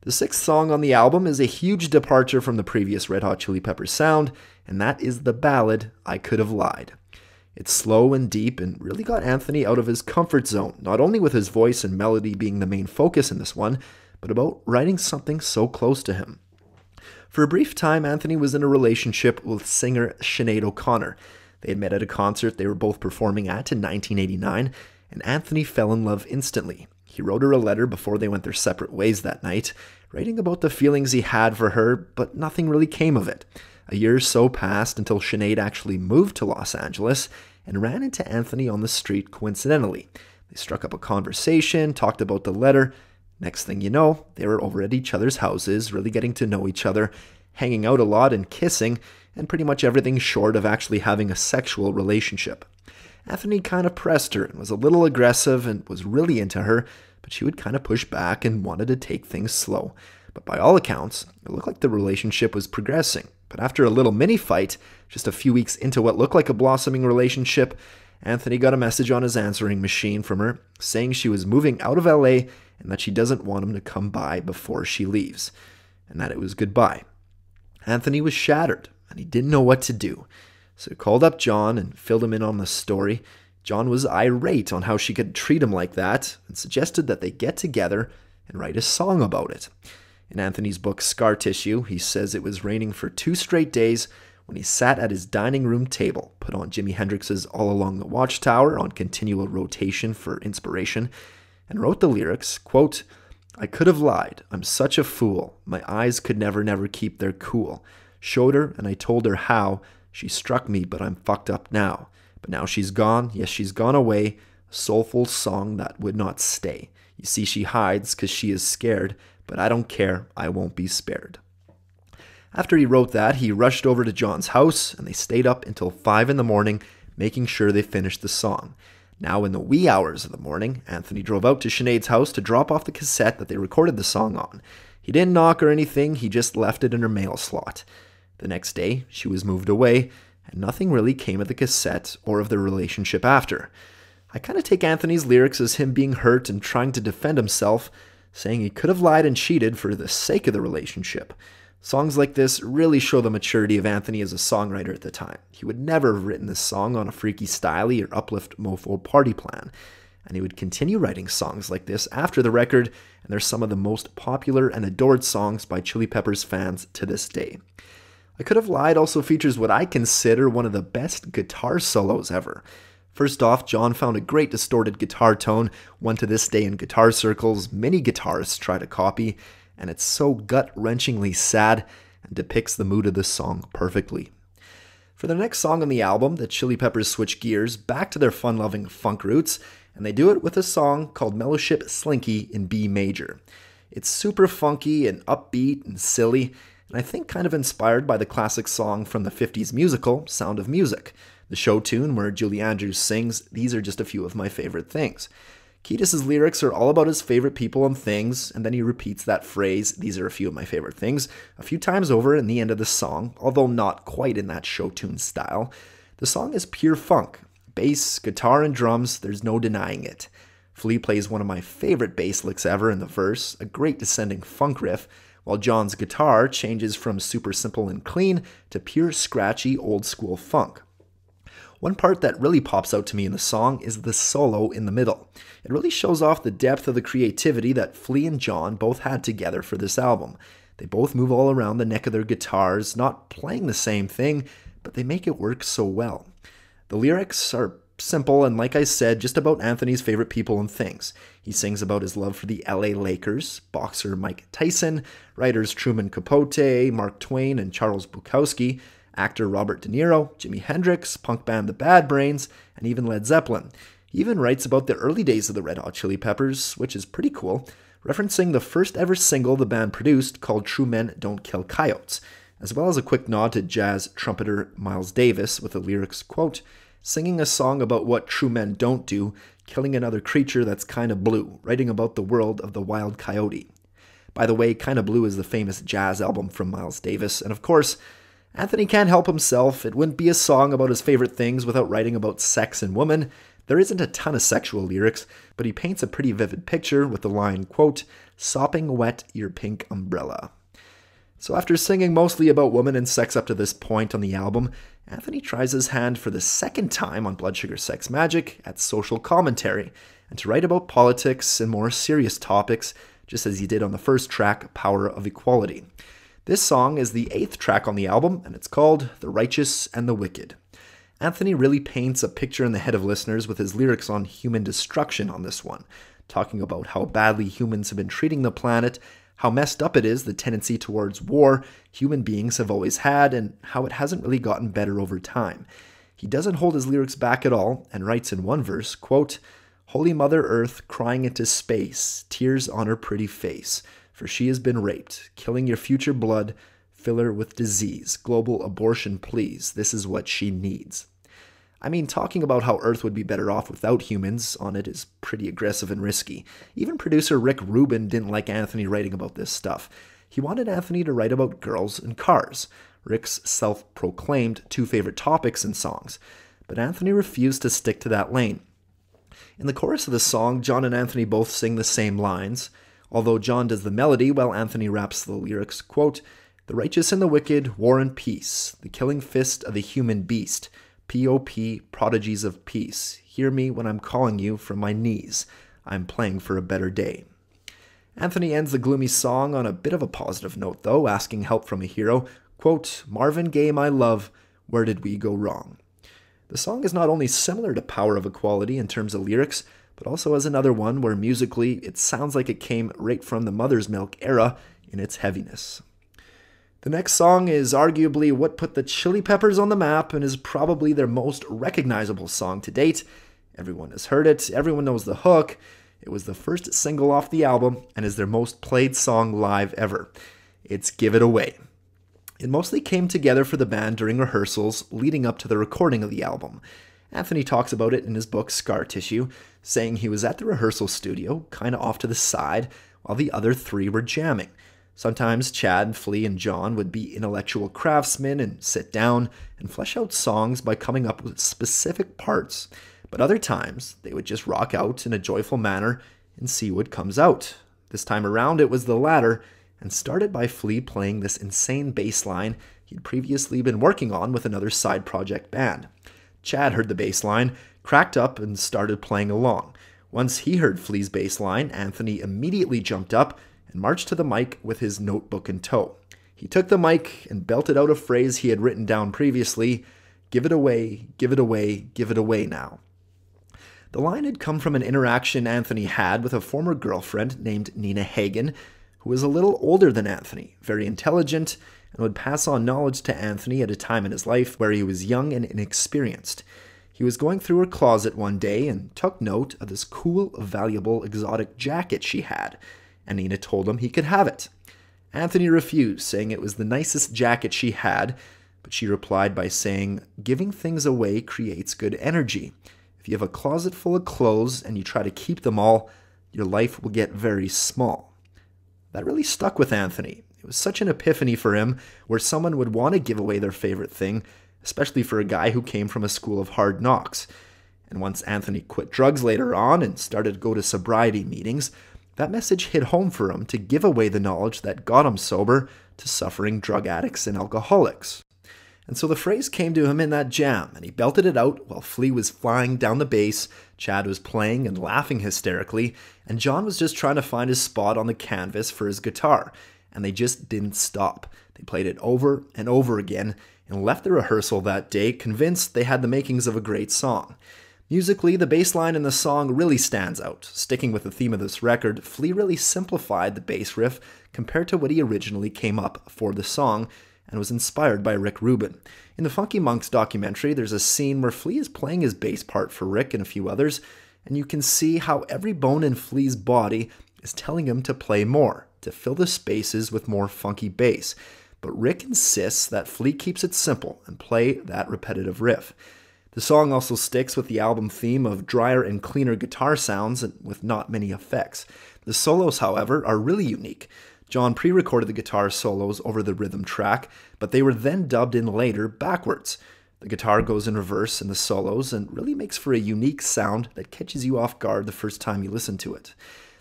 [SPEAKER 1] The 6th song on the album is a huge departure from the previous Red Hot Chili Peppers sound, and that is the ballad, I Could Have Lied. It's slow and deep and really got Anthony out of his comfort zone, not only with his voice and melody being the main focus in this one, but about writing something so close to him. For a brief time, Anthony was in a relationship with singer Sinead O'Connor. They had met at a concert they were both performing at in 1989, and Anthony fell in love instantly. He wrote her a letter before they went their separate ways that night, writing about the feelings he had for her, but nothing really came of it. A year or so passed until Sinead actually moved to Los Angeles and ran into Anthony on the street coincidentally. They struck up a conversation, talked about the letter. Next thing you know, they were over at each other's houses, really getting to know each other, hanging out a lot and kissing, and pretty much everything short of actually having a sexual relationship. Anthony kind of pressed her and was a little aggressive and was really into her, but she would kind of push back and wanted to take things slow. But by all accounts, it looked like the relationship was progressing. But after a little mini-fight, just a few weeks into what looked like a blossoming relationship, Anthony got a message on his answering machine from her saying she was moving out of LA and that she doesn't want him to come by before she leaves, and that it was goodbye. Anthony was shattered, and he didn't know what to do. So he called up John and filled him in on the story. John was irate on how she could treat him like that and suggested that they get together and write a song about it. In Anthony's book Scar Tissue, he says it was raining for 2 straight days when he sat at his dining room table, put on Jimi Hendrix's All Along the Watchtower on continual rotation for inspiration, and wrote the lyrics, quote, "I could have lied, I'm such a fool, my eyes could never keep their cool. Showed her and I told her how, she struck me but I'm fucked up now. But now she's gone, yes she's gone away, a soulful song that would not stay. You see, she hides 'cause she is scared, but I don't care, I won't be spared. After he wrote that, he rushed over to John's house, and they stayed up until 5 in the morning, making sure they finished the song. Now, in the wee hours of the morning, Anthony drove out to Sinead's house to drop off the cassette that they recorded the song on. He didn't knock or anything, he just left it in her mail slot. The next day, she was moved away, and nothing really came of the cassette or of their relationship after. I kind of take Anthony's lyrics as him being hurt and trying to defend himself, saying he could have lied and cheated for the sake of the relationship. Songs like this really show the maturity of Anthony as a songwriter at the time. He would never have written this song on a freaky styley or uplift mofo party plan. And he would continue writing songs like this after the record, and they're some of the most popular and adored songs by Chili Peppers fans to this day. I Could Have Lied also features what I consider one of the best guitar solos ever. First off, John found a great distorted guitar tone, one to this day in guitar circles many guitarists try to copy, and it's so gut-wrenchingly sad and depicts the mood of this song perfectly. For the next song on the album, the Chili Peppers switch gears back to their fun-loving funk roots, and they do it with a song called Mellowship Slinky in B major. It's super funky and upbeat and silly, and I think kind of inspired by the classic song from the 50s musical, Sound of Music, the show tune where Julie Andrews sings, "These are just a few of my favorite things." Kiedis' lyrics are all about his favorite people and things, and then he repeats that phrase, "these are a few of my favorite things," a few times over in the end of the song, although not quite in that show tune style. The song is pure funk. Bass, guitar, and drums, there's no denying it. Flea plays one of my favorite bass licks ever in the verse, a great descending funk riff, while John's guitar changes from super simple and clean to pure scratchy old school funk. One part that really pops out to me in the song is the solo in the middle. It really shows off the depth of the creativity that Flea and John both had together for this album. They both move all around the neck of their guitars, not playing the same thing, but they make it work so well. The lyrics are simple and, like I said, just about Anthony's favorite people and things. He sings about his love for the LA Lakers, boxer Mike Tyson, writers Truman Capote, Mark Twain, and Charles Bukowski, actor Robert De Niro, Jimi Hendrix, punk band The Bad Brains, and even Led Zeppelin. He even writes about the early days of the Red Hot Chili Peppers, which is pretty cool, referencing the first ever single the band produced called True Men Don't Kill Coyotes, as well as a quick nod to jazz trumpeter Miles Davis with the lyrics, quote, "singing a song about what true men don't do, killing another creature that's kinda blue, writing about the world of the wild coyote." By the way, Kinda Blue is the famous jazz album from Miles Davis, and of course, Anthony can't help himself. It wouldn't be a song about his favorite things without writing about sex and women. There isn't a ton of sexual lyrics, but he paints a pretty vivid picture with the line, quote, "sopping wet your pink umbrella." So after singing mostly about women and sex up to this point on the album, Anthony tries his hand for the second time on Blood Sugar Sex Magik at social commentary, and to write about politics and more serious topics, just as he did on the first track, Power of Equality. This song is the 8th track on the album, and it's called The Righteous and the Wicked. Anthony really paints a picture in the head of listeners with his lyrics on human destruction on this one, talking about how badly humans have been treating the planet, how messed up it is, the tendency towards war human beings have always had, and how it hasn't really gotten better over time. He doesn't hold his lyrics back at all, and writes in one verse, quote, "Holy Mother Earth crying into space, tears on her pretty face, for she has been raped, killing your future blood, fill her with disease, global abortion please, this is what she needs." I mean, talking about how Earth would be better off without humans on it is pretty aggressive and risky. Even producer Rick Rubin didn't like Anthony writing about this stuff. He wanted Anthony to write about girls and cars, Rick's self-proclaimed 2 favorite topics in songs, but Anthony refused to stick to that lane. In the chorus of the song, John and Anthony both sing the same lines, although John does the melody while Anthony raps the lyrics, quote, "The righteous and the wicked, war and peace, the killing fist of the human beast, P.O.P., prodigies of peace, hear me when I'm calling you from my knees, I'm playing for a better day." Anthony ends the gloomy song on a bit of a positive note, though, asking help from a hero, quote, "Marvin Gaye, my love, where did we go wrong?" The song is not only similar to Power of Equality in terms of lyrics, but also has another one where musically it sounds like it came right from the Mother's Milk era in its heaviness. The next song is arguably what put the Chili Peppers on the map and is probably their most recognizable song to date, Everyone has heard it, everyone knows the hook. It was the first single off the album and is their most played song live ever. It's Give It Away. It mostly came together for the band during rehearsals leading up to the recording of the album. Anthony talks about it in his book Scar Tissue, saying he was at the rehearsal studio, kind of off to the side, while the other three were jamming. Sometimes Chad, Flea, and John would be intellectual craftsmen and sit down and flesh out songs by coming up with specific parts. But other times, they would just rock out in a joyful manner and see what comes out. This time around, it was the latter, and started by Flea playing this insane bass line he'd previously been working on with another side project band. Chad heard the bass line, cracked up, and started playing along. Once he heard Flea's bass line, Anthony immediately jumped up and marched to the mic with his notebook in tow. He took the mic and belted out a phrase he had written down previously, "Give it away, give it away, give it away now." The line had come from an interaction Anthony had with a former girlfriend named Nina Hagen, who was a little older than Anthony, very intelligent, and would pass on knowledge to Anthony at a time in his life where he was young and inexperienced. He was going through her closet one day and took note of this cool, valuable, exotic jacket she had, and Nina told him he could have it. Anthony refused, saying it was the nicest jacket she had, but she replied by saying, "Giving things away creates good energy. If you have a closet full of clothes and you try to keep them all, your life will get very small." That really stuck with Anthony. It was such an epiphany for him, where someone would want to give away their favorite thing, especially for a guy who came from a school of hard knocks. And once Anthony quit drugs later on and started to go to sobriety meetings, that message hit home for him to give away the knowledge that got him sober to suffering drug addicts and alcoholics. And so the phrase came to him in that jam, and he belted it out while Flea was flying down the bass, Chad was playing and laughing hysterically, and John was just trying to find his spot on the canvas for his guitar, and they just didn't stop. They played it over and over again, and left the rehearsal that day convinced they had the makings of a great song. Musically, the bass line in the song really stands out. Sticking with the theme of this record, Flea really simplified the bass riff compared to what he originally came up for the song, and was inspired by Rick Rubin. In the Funky Monks documentary, there's a scene where Flea is playing his bass part for Rick and a few others, and you can see how every bone in Flea's body is telling him to play more, to fill the spaces with more funky bass. But Rick insists that Flea keeps it simple and play that repetitive riff. The song also sticks with the album theme of drier and cleaner guitar sounds and with not many effects. The solos, however, are really unique. John pre-recorded the guitar solos over the rhythm track, but they were then dubbed in later backwards. The guitar goes in reverse in the solos and really makes for a unique sound that catches you off guard the first time you listen to it.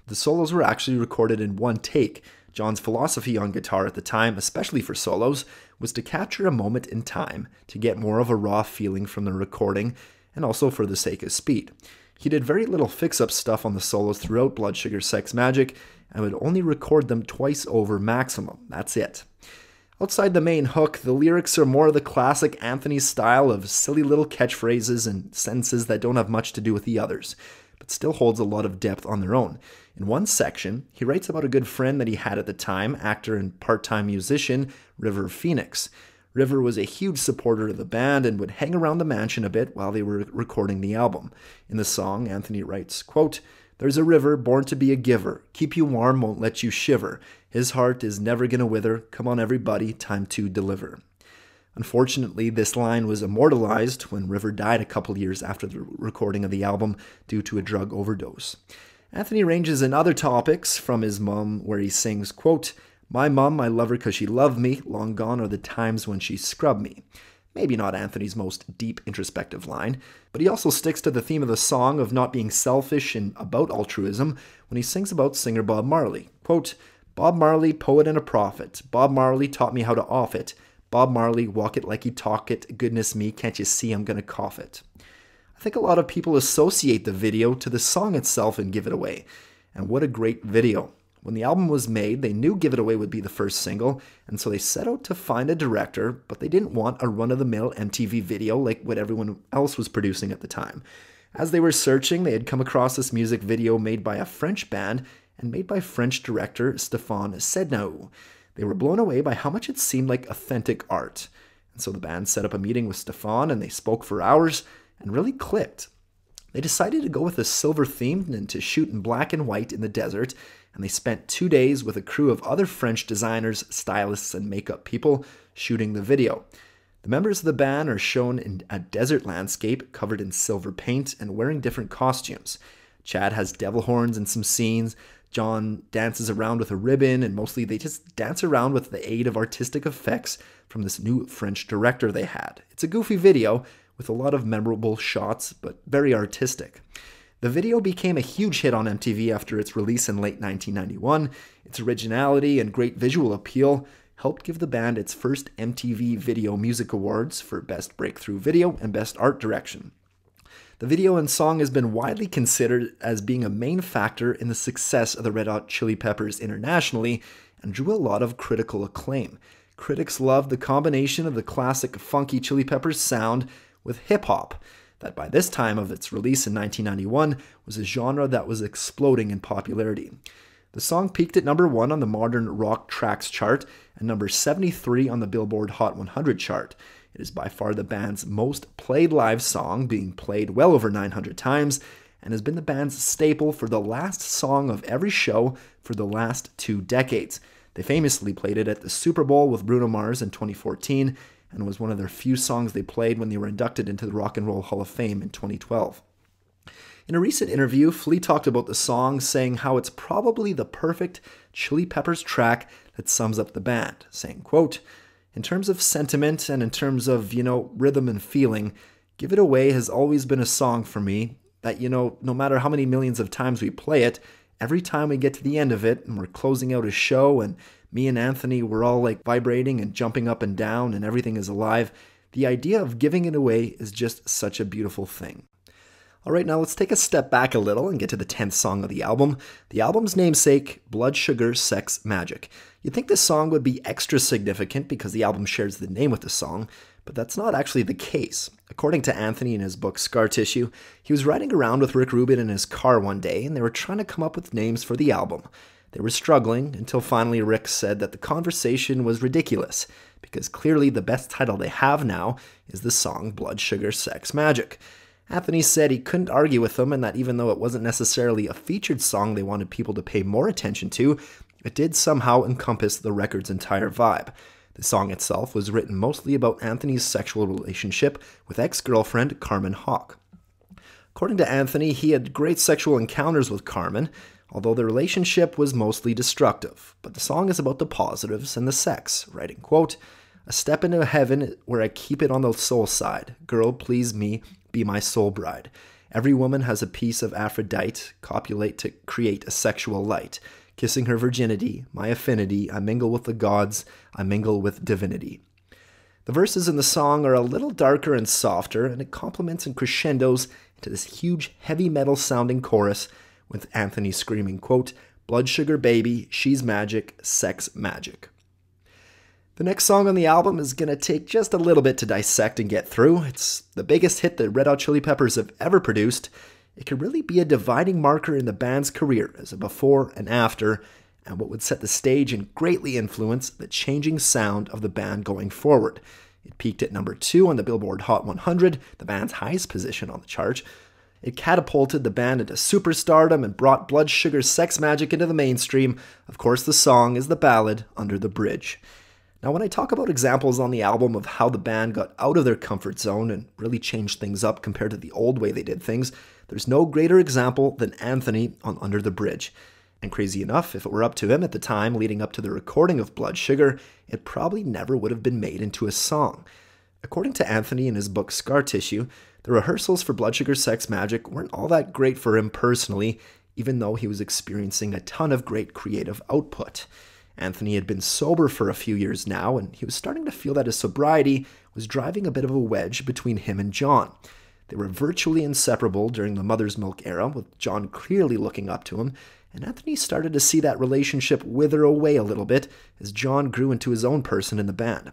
[SPEAKER 1] The solos were actually recorded in one take. John's philosophy on guitar at the time, especially for solos, was to capture a moment in time to get more of a raw feeling from the recording, and also for the sake of speed. He did very little fix-up stuff on the solos throughout Blood Sugar Sex Magik, and would only record them twice over maximum. That's it. Outside the main hook, the lyrics are more of the classic Anthony style of silly little catchphrases and sentences that don't have much to do with the others, but still holds a lot of depth on their own. In one section, he writes about a good friend that he had at the time, actor and part-time musician River Phoenix. River was a huge supporter of the band and would hang around the mansion a bit while they were recording the album. In the song, Anthony writes, quote, "There's a river born to be a giver, keep you warm, won't let you shiver. His heart is never gonna wither, come on everybody, time to deliver." Unfortunately, this line was immortalized when River died a couple years after the recording of the album due to a drug overdose. Anthony ranges in other topics from his mum, where he sings, quote, "My mum, I love her 'cause she loved me, long gone are the times when she scrubbed me." Maybe not Anthony's most deep introspective line, but he also sticks to the theme of the song of not being selfish and about altruism when he sings about singer Bob Marley. Quote, "Bob Marley, poet and a prophet. Bob Marley taught me how to off it. Bob Marley, walk it like he talk it. Goodness me, can't you see I'm gonna cough it." I think a lot of people associate the video to the song itself and Give It Away. And what a great video. When the album was made, they knew Give It Away would be the first single, and so they set out to find a director, but they didn't want a run-of-the-mill MTV video like what everyone else was producing at the time. As they were searching, they had come across this music video made by a French band and made by French director Stéphane Sednaoui. They were blown away by how much it seemed like authentic art. And so the band set up a meeting with Stéphane, and they spoke for hours and really clicked. They decided to go with a silver theme and to shoot in black and white in the desert, and they spent 2 days with a crew of other French designers, stylists, and makeup people shooting the video. The members of the band are shown in a desert landscape covered in silver paint and wearing different costumes. Chad has devil horns in some scenes, John dances around with a ribbon, and mostly they just dance around with the aid of artistic effects from this new French director they had. It's a goofy video with a lot of memorable shots, but very artistic. The video became a huge hit on MTV after its release in late 1991. Its originality and great visual appeal helped give the band its first MTV Video Music Awards for Best Breakthrough Video and Best Art Direction. The video and song has been widely considered as being a main factor in the success of the Red Hot Chili Peppers internationally and drew a lot of critical acclaim. Critics loved the combination of the classic funky Chili Peppers sound with hip-hop, that by this time of its release in 1991 was a genre that was exploding in popularity. The song peaked at number 1 on the Modern Rock Tracks chart and number 73 on the Billboard Hot 100 chart. It is by far the band's most played live song, being played well over 900 times, and has been the band's staple for the last song of every show for the last 2 decades. They famously played it at the Super Bowl with Bruno Mars in 2014, and was one of their few songs they played when they were inducted into the Rock and Roll Hall of Fame in 2012. In a recent interview, Flea talked about the song, saying how it's probably the perfect Chili Peppers track that sums up the band, saying, quote, "In terms of sentiment and in terms of, rhythm and feeling, Give It Away has always been a song for me that, no matter how many millions of times we play it, every time we get to the end of it and we're closing out a show and me and Anthony, we're all like vibrating and jumping up and down and everything is alive, the idea of giving it away is just such a beautiful thing." All right, now let's take a step back a little and get to the 10th song of the album. The album's namesake, Blood Sugar Sex Magik. You'd think this song would be extra significant because the album shares the name with the song, but that's not actually the case. According to Anthony in his book Scar Tissue, he was riding around with Rick Rubin in his car one day and they were trying to come up with names for the album. They were struggling until finally Rick said that the conversation was ridiculous because clearly the best title they have now is the song Blood Sugar Sex Magik. Anthony said he couldn't argue with them and that even though it wasn't necessarily a featured song they wanted people to pay more attention to, it did somehow encompass the record's entire vibe. The song itself was written mostly about Anthony's sexual relationship with ex-girlfriend Carmen Hawk. According to Anthony, he had great sexual encounters with Carmen, although the relationship was mostly destructive. But the song is about the positives and the sex, writing, quote, "A step into heaven where I keep it on the soul side. Girl, please me, be my soul bride. Every woman has a piece of Aphrodite, copulate to create a sexual light. Kissing her virginity, my affinity, I mingle with the gods, I mingle with divinity." The verses in the song are a little darker and softer, and it complements and crescendos into this huge heavy metal sounding chorus with Anthony screaming, quote, "Blood sugar baby, she's magic, sex magic." The next song on the album is going to take just a little bit to dissect and get through. It's the biggest hit that Red Hot Chili Peppers have ever produced. It could really be a dividing marker in the band's career as a before and after, and what would set the stage and greatly influence the changing sound of the band going forward. It peaked at number 2 on the Billboard Hot 100, the band's highest position on the chart. It catapulted the band into superstardom and brought Blood Sugar Sex Magik into the mainstream. Of course, the song is the ballad Under the Bridge. Now, when I talk about examples on the album of how the band got out of their comfort zone and really changed things up compared to the old way they did things, there's no greater example than Anthony on Under the Bridge. And crazy enough, if it were up to him at the time leading up to the recording of Blood Sugar, it probably never would have been made into a song. According to Anthony in his book Scar Tissue, the rehearsals for Blood Sugar Sex Magik weren't all that great for him personally, even though he was experiencing a ton of great creative output. Anthony had been sober for a few years now, and he was starting to feel that his sobriety was driving a bit of a wedge between him and John. They were virtually inseparable during the Mother's Milk era, with John clearly looking up to him, and Anthony started to see that relationship wither away a little bit as John grew into his own person in the band.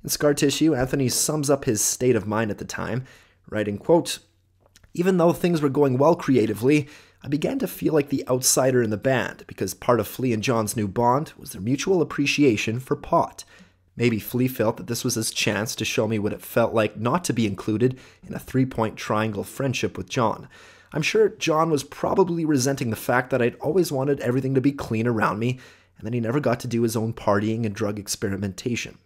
[SPEAKER 1] In Scar Tissue, Anthony sums up his state of mind at the time, writing, quote, "Even though things were going well creatively, I began to feel like the outsider in the band because part of Flea and John's new bond was their mutual appreciation for pot. Maybe Flea felt that this was his chance to show me what it felt like not to be included in a three-point triangle friendship with John. I'm sure John was probably resenting the fact that I'd always wanted everything to be clean around me, and that he never got to do his own partying and drug experimentation.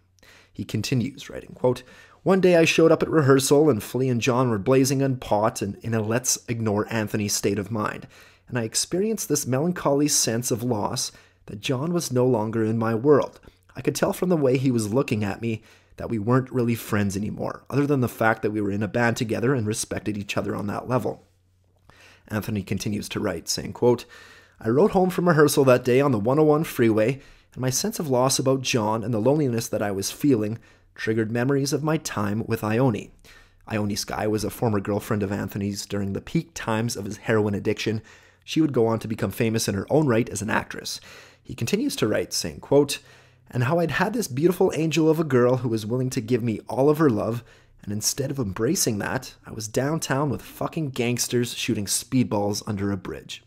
[SPEAKER 1] He continues, writing, quote, "One day I showed up at rehearsal and Flea and John were blazing on pot and in a let's ignore Anthony state of mind, and I experienced this melancholy sense of loss that John was no longer in my world. I could tell from the way he was looking at me that we weren't really friends anymore, other than the fact that we were in a band together and respected each other on that level." Anthony continues to write, saying, quote, "I rode home from rehearsal that day on the 101 freeway, and my sense of loss about John and the loneliness that I was feeling triggered memories of my time with Ione. Ione Skye was a former girlfriend of Anthony's during the peak times of his heroin addiction. She would go on to become famous in her own right as an actress." He continues to write, saying, quote, "And how I'd had this beautiful angel of a girl who was willing to give me all of her love, and instead of embracing that, I was downtown with fucking gangsters shooting speedballs under a bridge."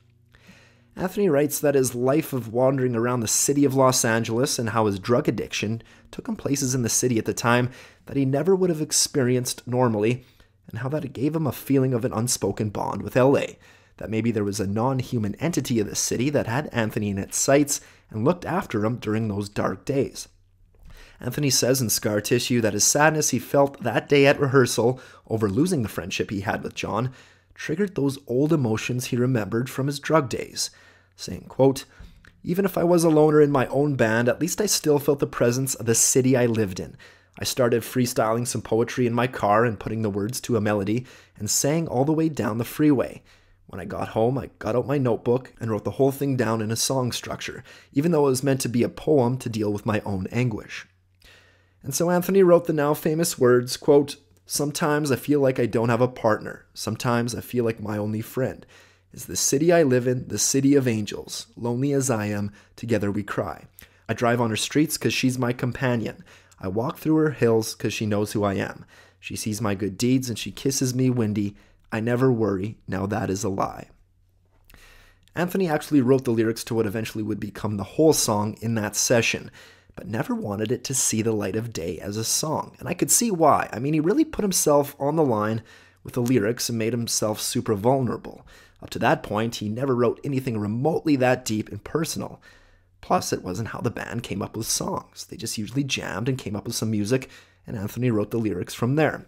[SPEAKER 1] Anthony writes that his life of wandering around the city of Los Angeles and how his drug addiction took him places in the city at the time that he never would have experienced normally, and how that it gave him a feeling of an unspoken bond with LA, that maybe there was a non-human entity of the city that had Anthony in its sights and looked after him during those dark days. Anthony says in Scar Tissue that his sadness he felt that day at rehearsal over losing the friendship he had with John triggered those old emotions he remembered from his drug days, saying, quote, "Even if I was a loner in my own band, at least I still felt the presence of the city I lived in. I started freestyling some poetry in my car and putting the words to a melody and sang all the way down the freeway. When I got home, I got out my notebook and wrote the whole thing down in a song structure, even though it was meant to be a poem to deal with my own anguish." And so Anthony wrote the now famous words, quote, "Sometimes I feel like I don't have a partner. Sometimes I feel like my only friend is the city I live in, the city of angels. Lonely as I am, together we cry. I drive on her streets because she's my companion. I walk through her hills because she knows who I am. She sees my good deeds and she kisses me windy. I never worry, now that is a lie." Anthony actually wrote the lyrics to what eventually would become the whole song in that session, but never wanted it to see the light of day as a song. And I could see why. I mean, he really put himself on the line with the lyrics and made himself super vulnerable. Up to that point, he never wrote anything remotely that deep and personal. Plus, it wasn't how the band came up with songs. They just usually jammed and came up with some music, and Anthony wrote the lyrics from there.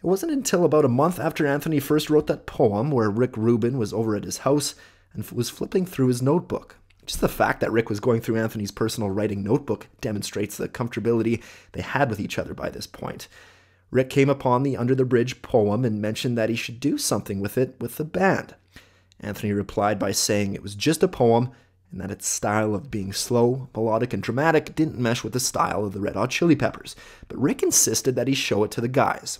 [SPEAKER 1] It wasn't until about a month after Anthony first wrote that poem where Rick Rubin was over at his house and was flipping through his notebook. Just the fact that Rick was going through Anthony's personal writing notebook demonstrates the comfortability they had with each other by this point. Rick came upon the Under the Bridge poem and mentioned that he should do something with it with the band. Anthony replied by saying it was just a poem and that its style of being slow, melodic, and dramatic didn't mesh with the style of the Red Hot Chili Peppers, but Rick insisted that he show it to the guys.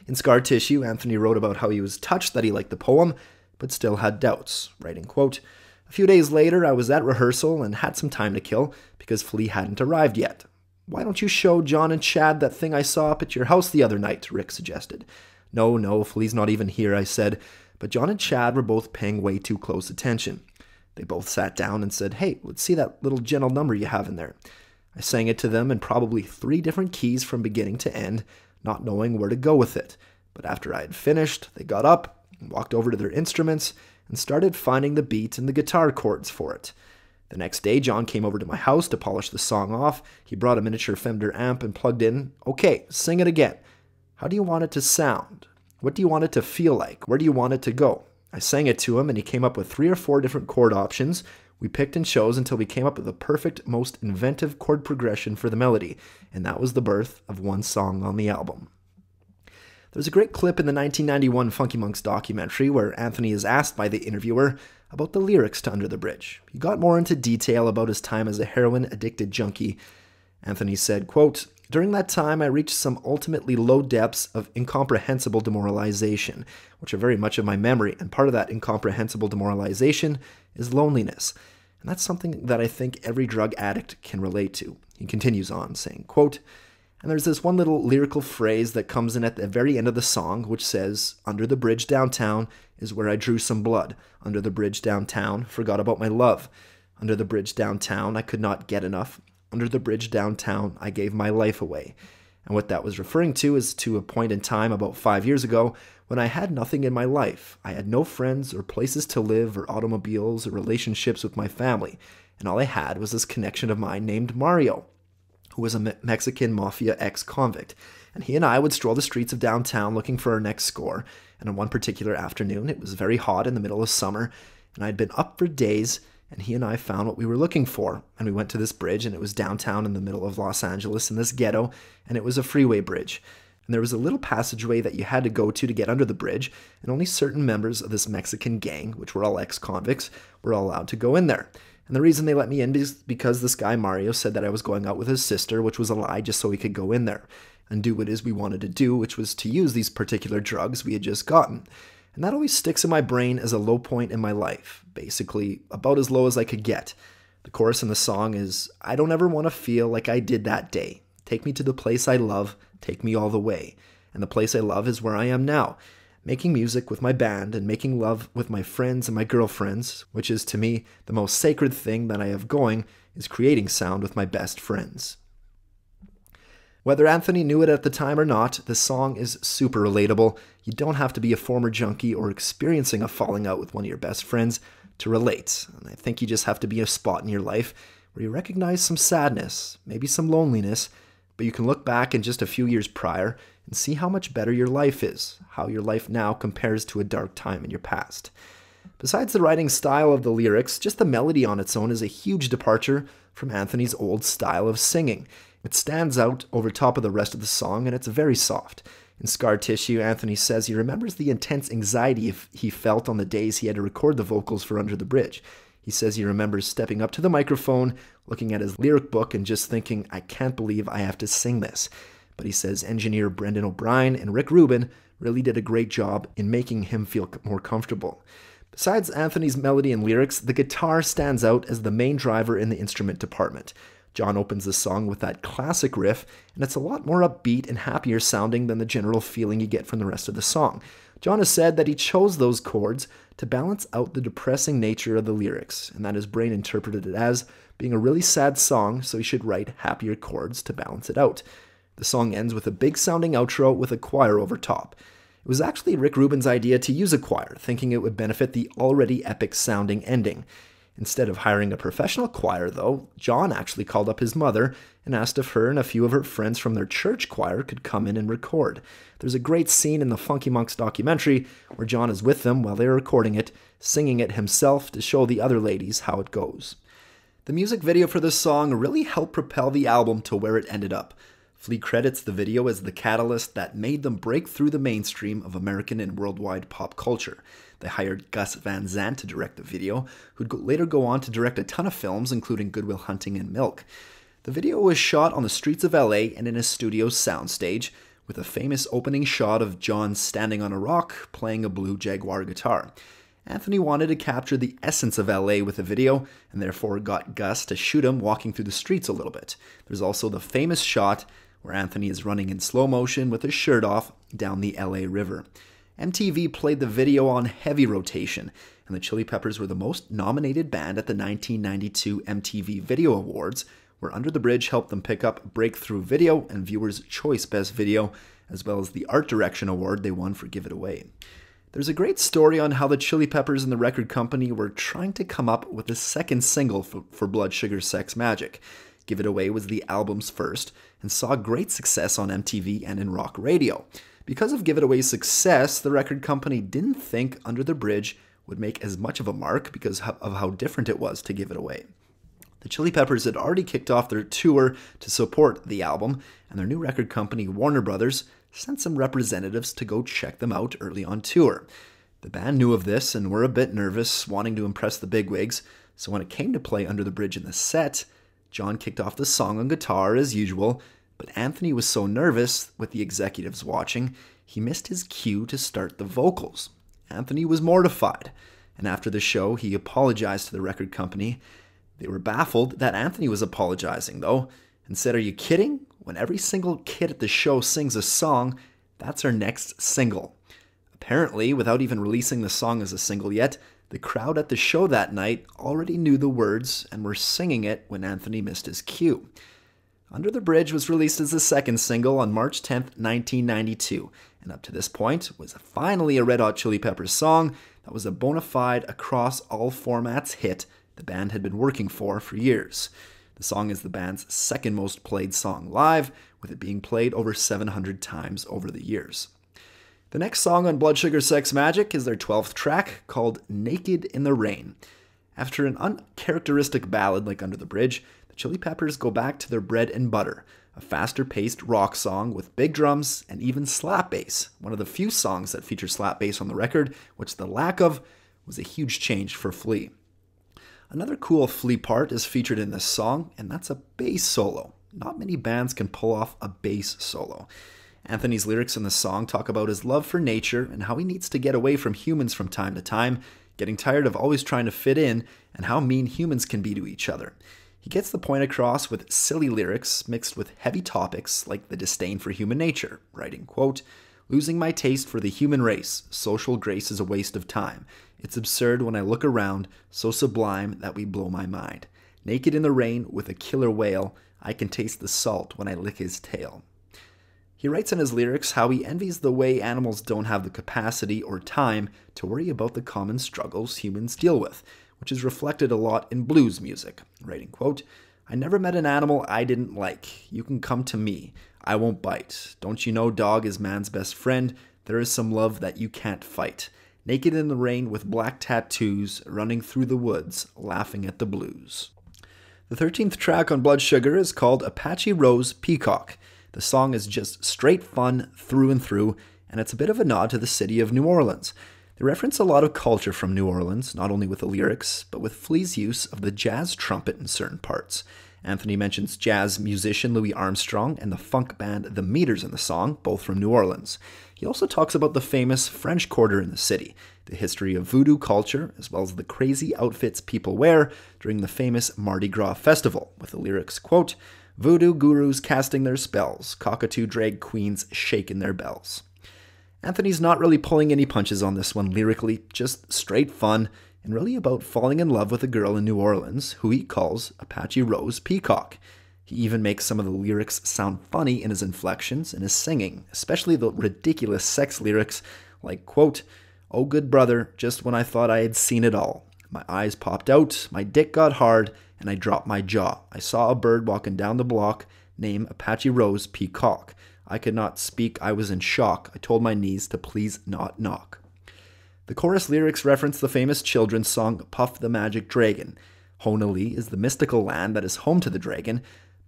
[SPEAKER 1] In Scar Tissue, Anthony wrote about how he was touched that he liked the poem, but still had doubts, writing, quote, "A few days later, I was at rehearsal and had some time to kill because Flea hadn't arrived yet. Why don't you show John and Chad that thing I saw up at your house the other night?" Rick suggested. No, Flea's not even here," I said, but John and Chad were both paying way too close attention. They both sat down and said, "Hey, let's see that little gentle number you have in there." I sang it to them in probably 3 different keys from beginning to end, not knowing where to go with it. But after I had finished, they got up and walked over to their instruments and started finding the beat and the guitar chords for it. The next day, John came over to my house to polish the song off. He brought a miniature Fender amp and plugged in. "Okay, sing it again. How do you want it to sound? What do you want it to feel like? Where do you want it to go?" I sang it to him, and he came up with 3 or 4 different chord options. We picked and chose until we came up with the perfect, most inventive chord progression for the melody, and that was the birth of one song on the album. There's a great clip in the 1991 Funky Monks documentary where Anthony is asked by the interviewer about the lyrics to Under the Bridge. He got more into detail about his time as a heroin-addicted junkie. Anthony said, quote, "During that time, I reached some ultimately low depths of incomprehensible demoralization, which are very much of my memory, and part of that incomprehensible demoralization is loneliness. And that's something that I think every drug addict can relate to." He continues on, saying, quote, "And there's this one little lyrical phrase that comes in at the very end of the song, which says, 'Under the bridge downtown is where I drew some blood. Under the bridge downtown, forgot about my love. Under the bridge downtown, I could not get enough. Under the bridge downtown, I gave my life away. And what that was referring to is to a point in time about 5 years ago when I had nothing in my life. I had no friends or places to live or automobiles or relationships with my family. And all I had was this connection of mine named Mario, who was a Mexican mafia ex-convict. And he and I would stroll the streets of downtown looking for our next score. And on one particular afternoon, it was very hot in the middle of summer, and I'd been up for days, and he and I found what we were looking for. And we went to this bridge, and it was downtown in the middle of Los Angeles in this ghetto, and it was a freeway bridge. And there was a little passageway that you had to go to get under the bridge, and only certain members of this Mexican gang, which were all ex-convicts, were allowed to go in there. And the reason they let me in is because this guy Mario said that I was going out with his sister, which was a lie, just so he could go in there and do what it is we wanted to do, which was to use these particular drugs we had just gotten. And that always sticks in my brain as a low point in my life, basically about as low as I could get. The chorus in the song is, "I don't ever want to feel like I did that day. Take me to the place I love, take me all the way." And the place I love is where I am now, making music with my band and making love with my friends and my girlfriends, which is to me the most sacred thing that I have going, is creating sound with my best friends. Whether Anthony knew it at the time or not, the song is super relatable. You don't have to be a former junkie or experiencing a falling out with one of your best friends to relate. And I think you just have to be a spot in your life where you recognize some sadness, maybe some loneliness, but you can look back in just a few years prior and see how much better your life is, how your life now compares to a dark time in your past. Besides the writing style of the lyrics, just the melody on its own is a huge departure from Anthony's old style of singing. It stands out over top of the rest of the song, and it's very soft. In Scar Tissue, Anthony says he remembers the intense anxiety he felt on the days he had to record the vocals for Under the Bridge. He says he remembers stepping up to the microphone, looking at his lyric book, and just thinking, "I can't believe I have to sing this." But he says engineer Brendan O'Brien and Rick Rubin really did a great job in making him feel more comfortable. Besides Anthony's melody and lyrics, the guitar stands out as the main driver in the instrument department. John opens the song with that classic riff, and it's a lot more upbeat and happier sounding than the general feeling you get from the rest of the song. John has said that he chose those chords to balance out the depressing nature of the lyrics, and that his brain interpreted it as being a really sad song, so he should write happier chords to balance it out. The song ends with a big sounding outro with a choir over top. It was actually Rick Rubin's idea to use a choir, thinking it would benefit the already epic sounding ending. Instead of hiring a professional choir, though, John actually called up his mother and asked if her and a few of her friends from their church choir could come in and record. There's a great scene in the Funky Monks documentary where John is with them while they are recording it, singing it himself to show the other ladies how it goes. The music video for this song really helped propel the album to where it ended up. Flea credits the video as the catalyst that made them break through the mainstream of American and worldwide pop culture. They hired Gus Van Sant to direct the video, who'd later go on to direct a ton of films, including Good Will Hunting and Milk. The video was shot on the streets of LA and in a studio soundstage, with a famous opening shot of John standing on a rock playing a blue Jaguar guitar. Anthony wanted to capture the essence of LA with the video, and therefore got Gus to shoot him walking through the streets a little bit. There's also the famous shot where Anthony is running in slow motion with his shirt off down the LA River. MTV played the video on heavy rotation, and the Chili Peppers were the most nominated band at the 1992 MTV Video Awards, where Under the Bridge helped them pick up Breakthrough Video and Viewers' Choice Best Video, as well as the Art Direction Award they won for Give It Away. There's a great story on how the Chili Peppers and the record company were trying to come up with a second single for Blood Sugar Sex Magik. Give It Away was the album's first, and saw great success on MTV and in rock radio. Because of Give It Away's success, the record company didn't think Under the Bridge would make as much of a mark because of how different it was to Give It Away. The Chili Peppers had already kicked off their tour to support the album, and their new record company, Warner Brothers, sent some representatives to go check them out early on tour. The band knew of this and were a bit nervous, wanting to impress the bigwigs, so when it came to play Under the Bridge in the set, John kicked off the song on guitar as usual, but Anthony was so nervous with the executives watching, he missed his cue to start the vocals. Anthony was mortified, and after the show, he apologized to the record company. They were baffled that Anthony was apologizing, though, and said, "Are you kidding? When every single kid at the show sings a song, that's our next single." Apparently, without even releasing the song as a single yet, the crowd at the show that night already knew the words and were singing it when Anthony missed his cue. Under the Bridge was released as the second single on March 10, 1992, and up to this point was finally a Red Hot Chili Peppers song that was a bona fide across all formats hit the band had been working for years. The song is the band's second most played song live, with it being played over 700 times over the years. The next song on Blood Sugar Sex Magik is their 12th track, called Naked in the Rain. After an uncharacteristic ballad like Under the Bridge, the Chili Peppers go back to their bread and butter, a faster-paced rock song with big drums and even slap bass, one of the few songs that feature slap bass on the record, which the lack of was a huge change for Flea. Another cool Flea part is featured in this song, and that's a bass solo. Not many bands can pull off a bass solo. Anthony's lyrics in the song talk about his love for nature and how he needs to get away from humans from time to time, getting tired of always trying to fit in, and how mean humans can be to each other. He gets the point across with silly lyrics mixed with heavy topics like the disdain for human nature, writing, quote, "Losing my taste for the human race, social grace is a waste of time. It's absurd when I look around, so sublime that we blow my mind. Naked in the rain with a killer whale, I can taste the salt when I lick his tail." He writes in his lyrics how he envies the way animals don't have the capacity or time to worry about the common struggles humans deal with, which is reflected a lot in blues music, writing, quote, "I never met an animal I didn't like. You can come to me. I won't bite. Don't you know dog is man's best friend? There is some love that you can't fight. Naked in the rain with black tattoos, running through the woods, laughing at the blues." The 13th track on Blood Sugar is called Apache Rose Peacock. The song is just straight fun through and through, and it's a bit of a nod to the city of New Orleans. They reference a lot of culture from New Orleans, not only with the lyrics, but with Flea's use of the jazz trumpet in certain parts. Anthony mentions jazz musician Louis Armstrong and the funk band The Meters in the song, both from New Orleans. He also talks about the famous French Quarter in the city, the history of voodoo culture, as well as the crazy outfits people wear during the famous Mardi Gras festival, with the lyrics, quote, "Voodoo gurus casting their spells, cockatoo drag queens shaking their bells." Anthony's not really pulling any punches on this one lyrically, just straight fun, and really about falling in love with a girl in New Orleans who he calls Apache Rose Peacock. He even makes some of the lyrics sound funny in his inflections and his singing, especially the ridiculous sex lyrics like, quote, "Oh good brother, just when I thought I had seen it all. My eyes popped out, my dick got hard, and I dropped my jaw. I saw a bird walking down the block named Apache Rose Peacock. I could not speak, I was in shock. I told my knees to please not knock." The chorus lyrics reference the famous children's song Puff the Magic Dragon. Honolulu is the mystical land that is home to the dragon,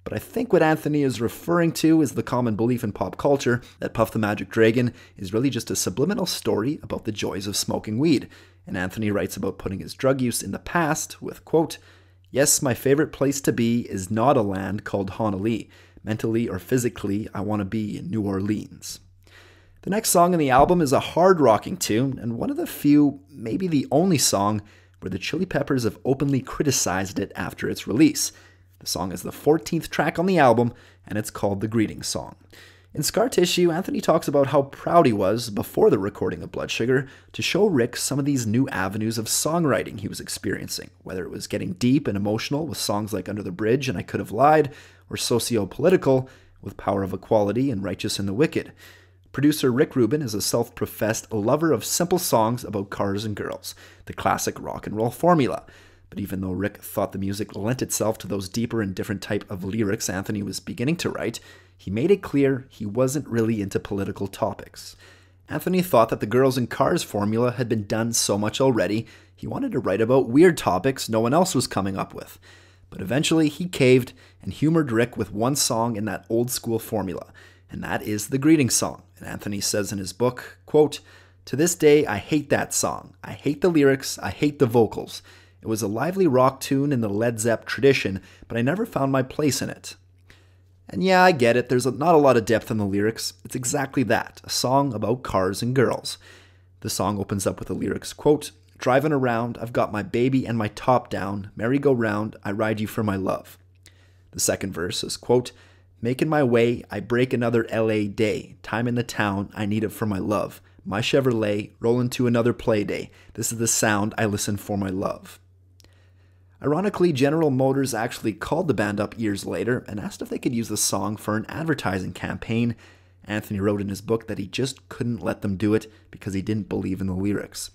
[SPEAKER 1] but I think what Anthony is referring to is the common belief in pop culture that Puff the Magic Dragon is really just a subliminal story about the joys of smoking weed. And Anthony writes about putting his drug use in the past with, quote, "Yes, my favorite place to be is not a land called Honolulu. Mentally or physically, I want to be in New Orleans." The next song in the album is a hard rocking tune, and one of the few, maybe the only song, where the Chili Peppers have openly criticized it after its release. The song is the 14th track on the album, and it's called The Greeting Song. In Scar Tissue, Anthony talks about how proud he was, before the recording of Blood Sugar, to show Rick some of these new avenues of songwriting he was experiencing, whether it was getting deep and emotional with songs like Under the Bridge and I Could Have Lied, or socio-political with Power of Equality and Righteous and the Wicked. Producer Rick Rubin is a self-professed lover of simple songs about cars and girls, the classic rock and roll formula. But even though Rick thought the music lent itself to those deeper and different type of lyrics Anthony was beginning to write, he made it clear he wasn't really into political topics. Anthony thought that the girls and cars formula had been done so much already, he wanted to write about weird topics no one else was coming up with. But eventually he caved and humored Rick with one song in that old school formula, and that is The Greeting Song. And Anthony says in his book, quote, "To this day, I hate that song. I hate the lyrics, I hate the vocals. It was a lively rock tune in the Led Zepp tradition, but I never found my place in it." And yeah, I get it, there's not a lot of depth in the lyrics. It's exactly that, a song about cars and girls. The song opens up with the lyrics, quote, "Driving around, I've got my baby and my top down, merry-go-round, I ride you for my love." The second verse is, quote, "Making my way, I break another LA day, time in the town, I need it for my love, my Chevrolet, rollin' to another play day. This is the sound I listen for my love. Ironically, General Motors actually called the band up years later and asked if they could use the song for an advertising campaign. Anthony wrote in his book that he just couldn't let them do it because he didn't believe in the lyrics.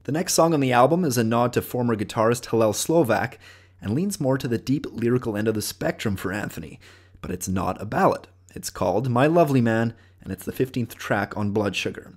[SPEAKER 1] The next song on the album is a nod to former guitarist Hillel Slovak and leans more to the deep lyrical end of the spectrum for Anthony, but it's not a ballad. It's called My Lovely Man, and it's the 15th track on Blood Sugar.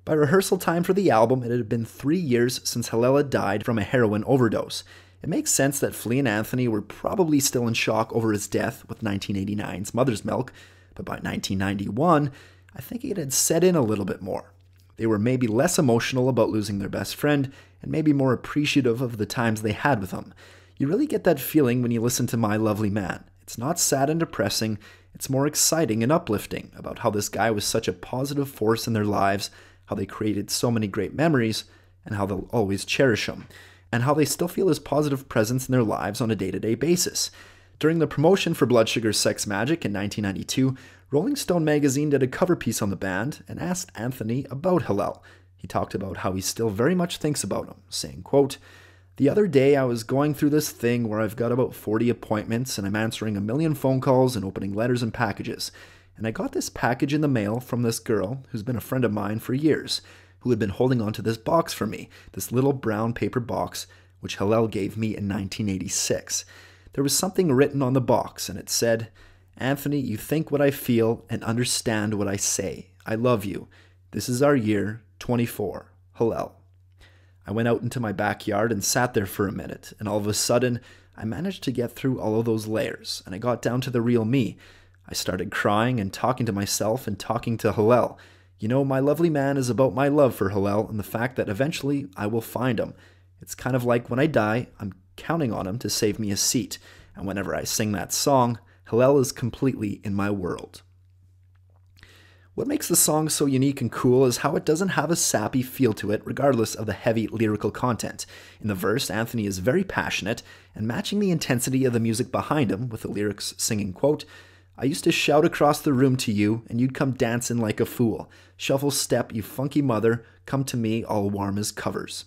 [SPEAKER 1] By rehearsal time for the album, it had been 3 years since Hillel had died from a heroin overdose. It makes sense that Flea and Anthony were probably still in shock over his death with 1989's Mother's Milk, but by 1991, I think it had set in a little bit more. They were maybe less emotional about losing their best friend, and maybe more appreciative of the times they had with him. You really get that feeling when you listen to My Lovely Man. It's not sad and depressing, it's more exciting and uplifting about how this guy was such a positive force in their lives, how they created so many great memories, and how they'll always cherish him, and how they still feel his positive presence in their lives on a day-to-day basis. During the promotion for Blood Sugar's Sex Magik in 1992, Rolling Stone magazine did a cover piece on the band and asked Anthony about Hillel. He talked about how he still very much thinks about him, saying, quote, "The other day I was going through this thing where I've got about 40 appointments and I'm answering a million phone calls and opening letters and packages. And I got this package in the mail from this girl who's been a friend of mine for years, who had been holding on to this box for me, this little brown paper box, which Hillel gave me in 1986. There was something written on the box, and it said, 'Anthony, you think what I feel and understand what I say. I love you. This is our year, 24. Hillel.' I went out into my backyard and sat there for a minute, and all of a sudden, I managed to get through all of those layers, and I got down to the real me. I started crying and talking to myself and talking to Hillel. You know, My Lovely Man is about my love for Hillel and the fact that eventually I will find him. It's kind of like when I die, I'm counting on him to save me a seat, and whenever I sing that song, Hillel is completely in my world." What makes the song so unique and cool is how it doesn't have a sappy feel to it, regardless of the heavy lyrical content. In the verse, Anthony is very passionate, and matching the intensity of the music behind him, with the lyrics singing, quote, "I used to shout across the room to you, and you'd come dancing like a fool. Shuffle step, you funky mother, come to me all warm as covers."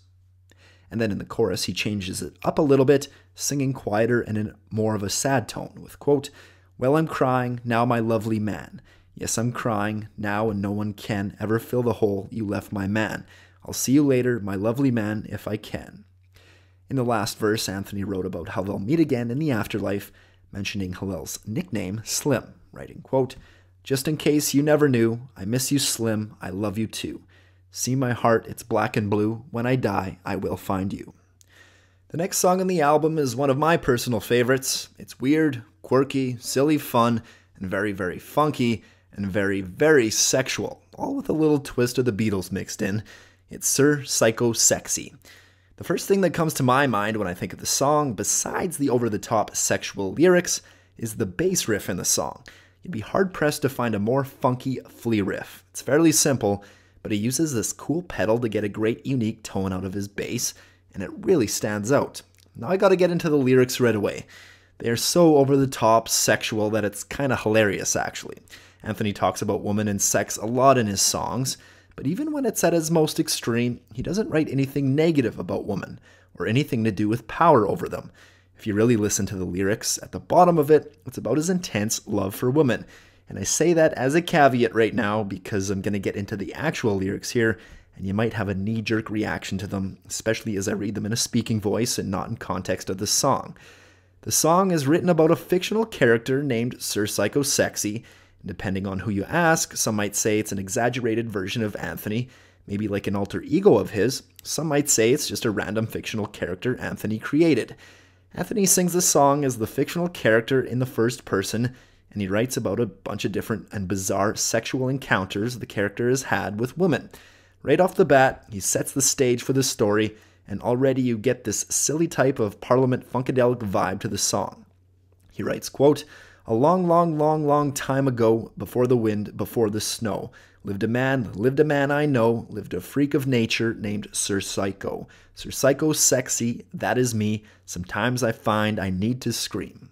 [SPEAKER 1] And then in the chorus, he changes it up a little bit, singing quieter and in more of a sad tone, with, quote, "Well, I'm crying, now my lovely man. Yes, I'm crying, now and no one can ever fill the hole you left my man. I'll see you later, my lovely man, if I can." In the last verse, Anthony wrote about how they'll meet again in the afterlife, mentioning Hillel's nickname, Slim, writing, quote, "Just in case you never knew, I miss you, Slim, I love you too. See my heart, it's black and blue. When I die, I will find you." The next song on the album is one of my personal favorites. It's weird, quirky, silly fun, and very, very funky, and very, very sexual, all with a little twist of the Beatles mixed in. It's Sir Psycho Sexy. The first thing that comes to my mind when I think of the song, besides the over-the-top sexual lyrics, is the bass riff in the song. You'd be hard-pressed to find a more funky Flea riff. It's fairly simple, but he uses this cool pedal to get a great unique tone out of his bass, and it really stands out. Now I gotta get into the lyrics right away. They are so over-the-top sexual that it's kinda hilarious, actually. Anthony talks about women and sex a lot in his songs, but even when it's at its most extreme, he doesn't write anything negative about women, or anything to do with power over them. If you really listen to the lyrics, at the bottom of it, it's about his intense love for women. And I say that as a caveat right now because I'm going to get into the actual lyrics here, and you might have a knee-jerk reaction to them, especially as I read them in a speaking voice and not in context of the song. The song is written about a fictional character named Sir Psycho Sexy, and depending on who you ask, some might say it's an exaggerated version of Anthony, maybe like an alter ego of his. Some might say it's just a random fictional character Anthony created. Anthony sings the song as the fictional character in the first person, and he writes about a bunch of different and bizarre sexual encounters the character has had with women. Right off the bat, he sets the stage for the story, and already you get this silly type of Parliament Funkadelic vibe to the song. He writes, quote, "A long, long, long, long time ago, before the wind, before the snow, lived a man I know, lived a freak of nature named Sir Psycho. Sir Psycho Sexy, that is me. Sometimes I find I need to scream."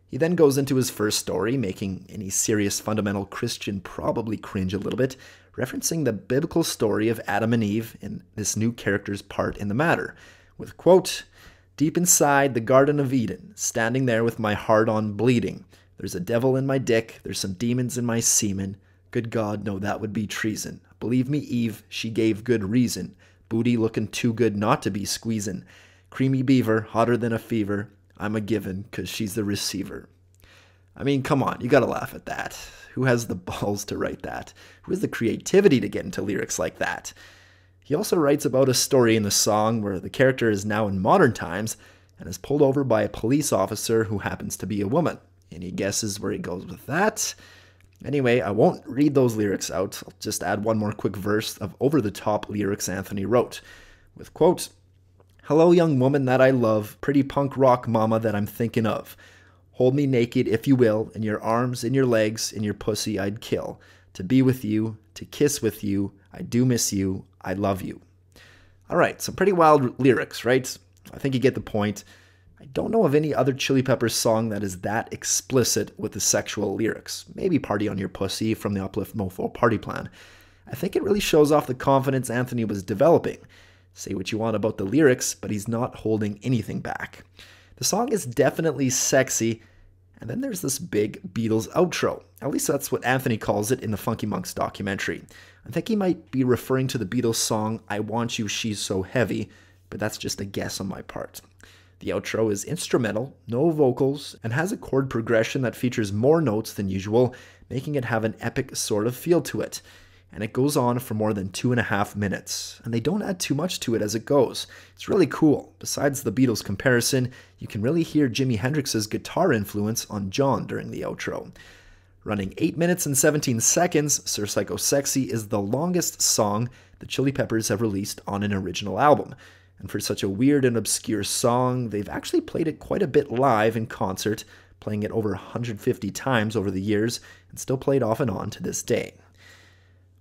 [SPEAKER 1] He then goes into his first story, making any serious fundamental Christian probably cringe a little bit, referencing the biblical story of Adam and Eve and this new character's part in the matter, with, quote, "Deep inside the Garden of Eden, standing there with my heart on bleeding. There's a devil in my dick, there's some demons in my semen. Good God, no, that would be treason. Believe me, Eve, she gave good reason. Booty looking too good not to be squeezing. Creamy beaver, hotter than a fever. I'm a givin' 'cause she's the receiver." I mean, come on, you gotta laugh at that. Who has the balls to write that? Who has the creativity to get into lyrics like that? He also writes about a story in the song where the character is now in modern times and is pulled over by a police officer who happens to be a woman. Any guesses where he goes with that? Anyway, I won't read those lyrics out. I'll just add one more quick verse of over-the-top lyrics Anthony wrote, with, quote, "Hello, young woman that I love, pretty punk rock mama that I'm thinking of. Hold me naked, if you will, in your arms, in your legs, in your pussy I'd kill. To be with you, to kiss with you, I do miss you, I love you." All right, some pretty wild lyrics, right? I think you get the point. I don't know of any other Chili Peppers song that is that explicit with the sexual lyrics. Maybe Party on Your Pussy from the Uplift Mofo Party Plan. I think it really shows off the confidence Anthony was developing. Say what you want about the lyrics, but he's not holding anything back. The song is definitely sexy, and then there's this big Beatles outro. At least that's what Anthony calls it in the Funky Monks documentary. I think he might be referring to the Beatles song I Want You, She's So Heavy, but that's just a guess on my part. The outro is instrumental, no vocals, and has a chord progression that features more notes than usual, making it have an epic sort of feel to it. And it goes on for more than 2.5 minutes, and they don't add too much to it as it goes. It's really cool. Besides the Beatles comparison, you can really hear Jimi Hendrix's guitar influence on John during the outro. Running 8 minutes and 17 seconds, Sir Psycho Sexy is the longest song the Chili Peppers have released on an original album. And for such a weird and obscure song, they've actually played it quite a bit live in concert, playing it over 150 times over the years, and still played off and on to this day.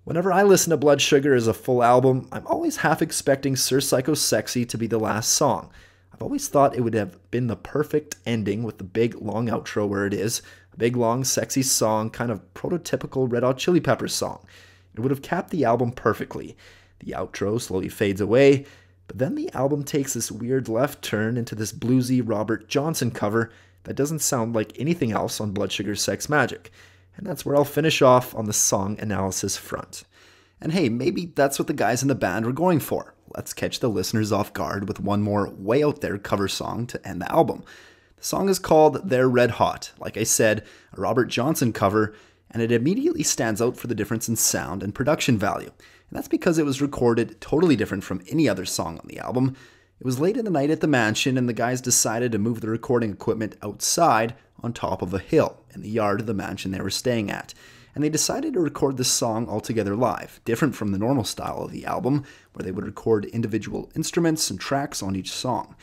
[SPEAKER 1] Whenever I listen to Blood Sugar as a full album, I'm always half expecting Sir Psycho Sexy to be the last song. I've always thought it would have been the perfect ending with the big long outro where it is, a big long sexy song, kind of prototypical Red Hot Chili Peppers song. It would have capped the album perfectly. The outro slowly fades away, but then the album takes this weird left turn into this bluesy Robert Johnson cover that doesn't sound like anything else on Blood Sugar Sex Magik. And that's where I'll finish off on the song analysis front. And hey, maybe that's what the guys in the band were going for. Let's catch the listeners off guard with one more way out there cover song to end the album. The song is called They're Red Hot. Like I said, a Robert Johnson cover, and it immediately stands out for the difference in sound and production value. And that's because it was recorded totally different from any other song on the album. It was late in the night at the mansion, and the guys decided to move the recording equipment outside on top of a hill in the yard of the mansion they were staying at. And they decided to record this song altogether live, different from the normal style of the album, where they would record individual instruments and tracks on each song.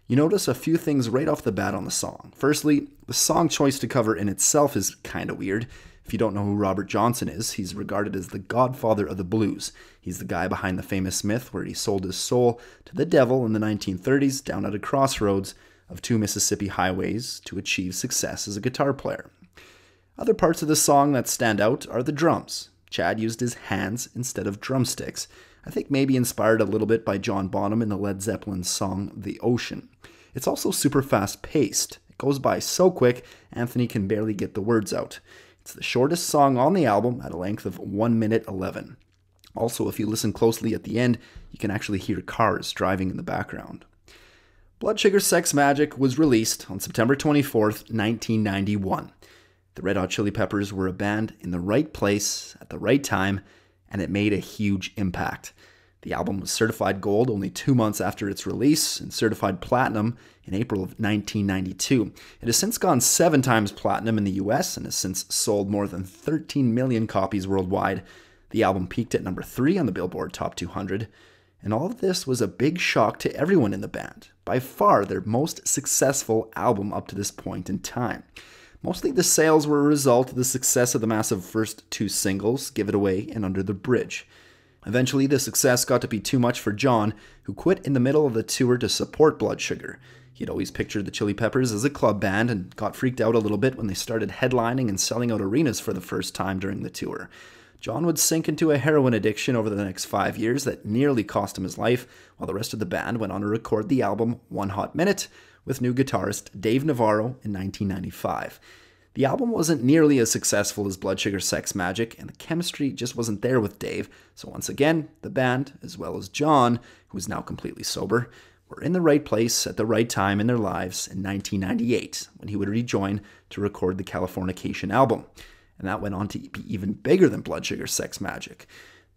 [SPEAKER 1] You notice a few things right off the bat on the song. Firstly, the song choice to cover in itself is kind of weird. If you don't know who Robert Johnson is, he's regarded as the godfather of the blues. He's the guy behind the famous myth where he sold his soul to the devil in the 1930s down at a crossroads of 2 Mississippi highways to achieve success as a guitar player. Other parts of the song that stand out are the drums. Chad used his hands instead of drumsticks. I think maybe inspired a little bit by John Bonham in the Led Zeppelin song The Ocean. It's also super fast paced. It goes by so quick, Anthony can barely get the words out. It's the shortest song on the album at a length of 1 minute 11. Also, if you listen closely at the end, you can actually hear cars driving in the background. Blood Sugar Sex Magik was released on September 24th, 1991. The Red Hot Chili Peppers were a band in the right place at the right time, and it made a huge impact. The album was certified gold only 2 months after its release and certified platinum in April of 1992. It has since gone 7 times platinum in the US and has since sold more than 13 million copies worldwide. The album peaked at number 3 on the Billboard Top 200. And all of this was a big shock to everyone in the band. By far their most successful album up to this point in time. Mostly the sales were a result of the success of the massive first 2 singles, Give It Away and Under the Bridge. Eventually, the success got to be too much for John, who quit in the middle of the tour to support Blood Sugar. He'd always pictured the Chili Peppers as a club band and got freaked out a little bit when they started headlining and selling out arenas for the first time during the tour. John would sink into a heroin addiction over the next 5 years that nearly cost him his life, while the rest of the band went on to record the album One Hot Minute with new guitarist Dave Navarro in 1995. The album wasn't nearly as successful as Blood Sugar Sex Magik, and the chemistry just wasn't there with Dave, so once again, the band, as well as John, who is now completely sober, were in the right place at the right time in their lives in 1998, when he would rejoin to record the Californication album. And that went on to be even bigger than Blood Sugar Sex Magik.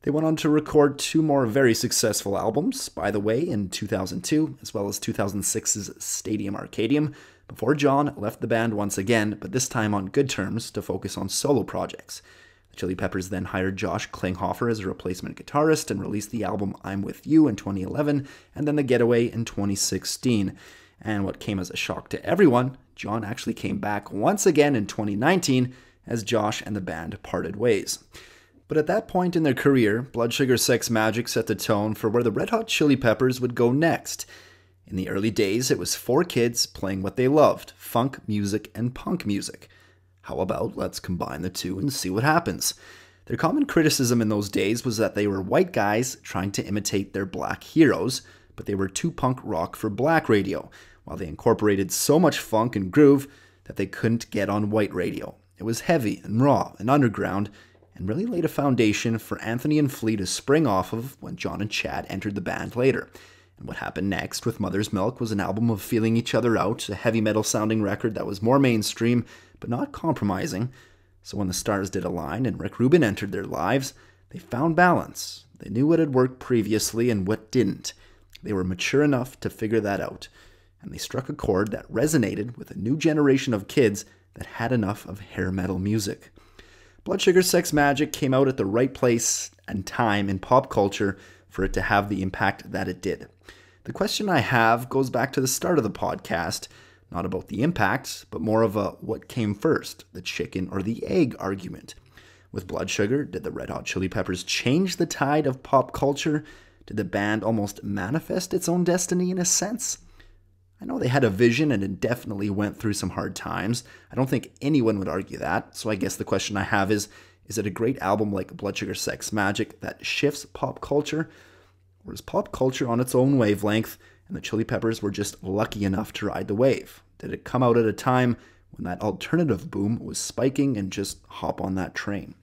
[SPEAKER 1] They went on to record 2 more very successful albums, By the Way in 2002, as well as 2006's Stadium Arcadium, before John left the band once again, but this time on good terms to focus on solo projects. The Chili Peppers then hired Josh Klinghoffer as a replacement guitarist and released the album I'm With You in 2011, and then The Getaway in 2016. And what came as a shock to everyone, John actually came back once again in 2019 as Josh and the band parted ways. But at that point in their career, Blood Sugar Sex Magik set the tone for where the Red Hot Chili Peppers would go next. In the early days, it was 4 kids playing what they loved, funk music and punk music. How about let's combine the two and see what happens? Their common criticism in those days was that they were white guys trying to imitate their black heroes, but they were too punk rock for black radio, while they incorporated so much funk and groove that they couldn't get on white radio. It was heavy and raw and underground, and really laid a foundation for Anthony and Flea to spring off of when John and Chad entered the band later. And what happened next with Mother's Milk was an album of feeling each other out, a heavy metal sounding record that was more mainstream, but not compromising. So when the stars did align and Rick Rubin entered their lives, they found balance. They knew what had worked previously and what didn't. They were mature enough to figure that out. And they struck a chord that resonated with a new generation of kids that had enough of hair metal music. Blood Sugar Sex Magik came out at the right place and time in pop culture for it to have the impact that it did. The question I have goes back to the start of the podcast, not about the impact, but more of a what came first, the chicken or the egg argument. With Blood Sugar, did the Red Hot Chili Peppers change the tide of pop culture? Did the band almost manifest its own destiny in a sense? I know they had a vision and it definitely went through some hard times. I don't think anyone would argue that, so I guess the question I have is it a great album like Blood Sugar Sex Magik that shifts pop culture? Or is pop culture on its own wavelength and the Chili Peppers were just lucky enough to ride the wave? Did it come out at a time when that alternative boom was spiking and just hop on that train?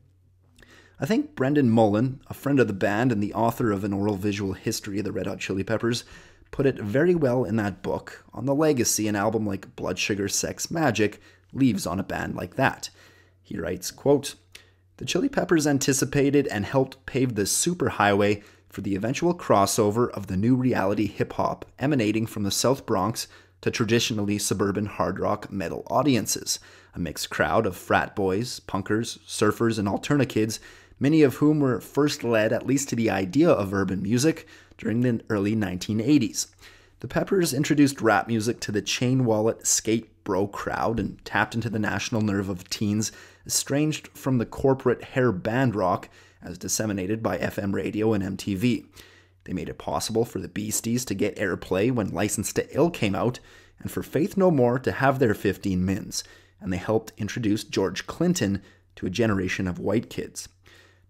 [SPEAKER 1] I think Brendan Mullen, a friend of the band and the author of an oral visual history of the Red Hot Chili Peppers, put it very well in that book on the legacy an album like Blood Sugar Sex Magik leaves on a band like that. He writes, quote, "The Chili Peppers anticipated and helped pave the superhighway for the eventual crossover of the new reality hip-hop emanating from the South Bronx to traditionally suburban hard rock metal audiences, a mixed crowd of frat boys, punkers, surfers, and alternakids, many of whom were first led at least to the idea of urban music during the early 1980s. The Peppers introduced rap music to the chain wallet skate bro crowd and tapped into the national nerve of teens estranged from the corporate hair band rock as disseminated by FM radio and MTV. They made it possible for the Beasties to get airplay when License to Ill came out, and for Faith No More to have their 15 mins, and they helped introduce George Clinton to a generation of white kids.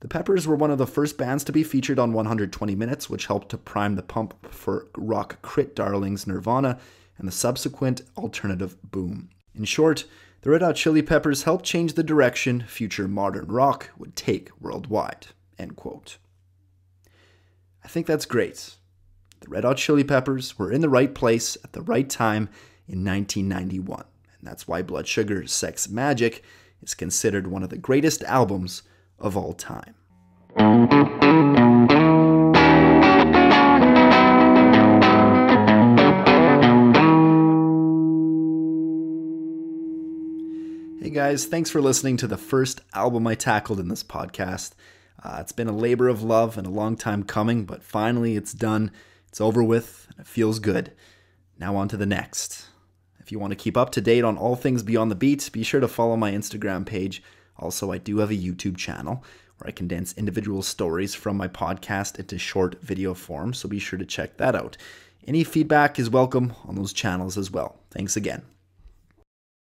[SPEAKER 1] The Peppers were one of the first bands to be featured on 120 Minutes, which helped to prime the pump for rock crit darlings Nirvana and the subsequent alternative boom. In short, the Red Hot Chili Peppers helped change the direction future modern rock would take worldwide." End quote. I think that's great. The Red Hot Chili Peppers were in the right place at the right time in 1991, and that's why Blood Sugar Sex Magik is considered one of the greatest albums of all time. Hey guys, thanks for listening to the first album I tackled in this podcast. It's been a labor of love and a long time coming, but finally it's done. It's over with, and it feels good. Now on to the next. If you want to keep up to date on all things Beyond the Beat, be sure to follow my Instagram page. Also, I do have a YouTube channel where I condense individual stories from my podcast into short video form, so be sure to check that out. Any feedback is welcome on those channels as well. Thanks again.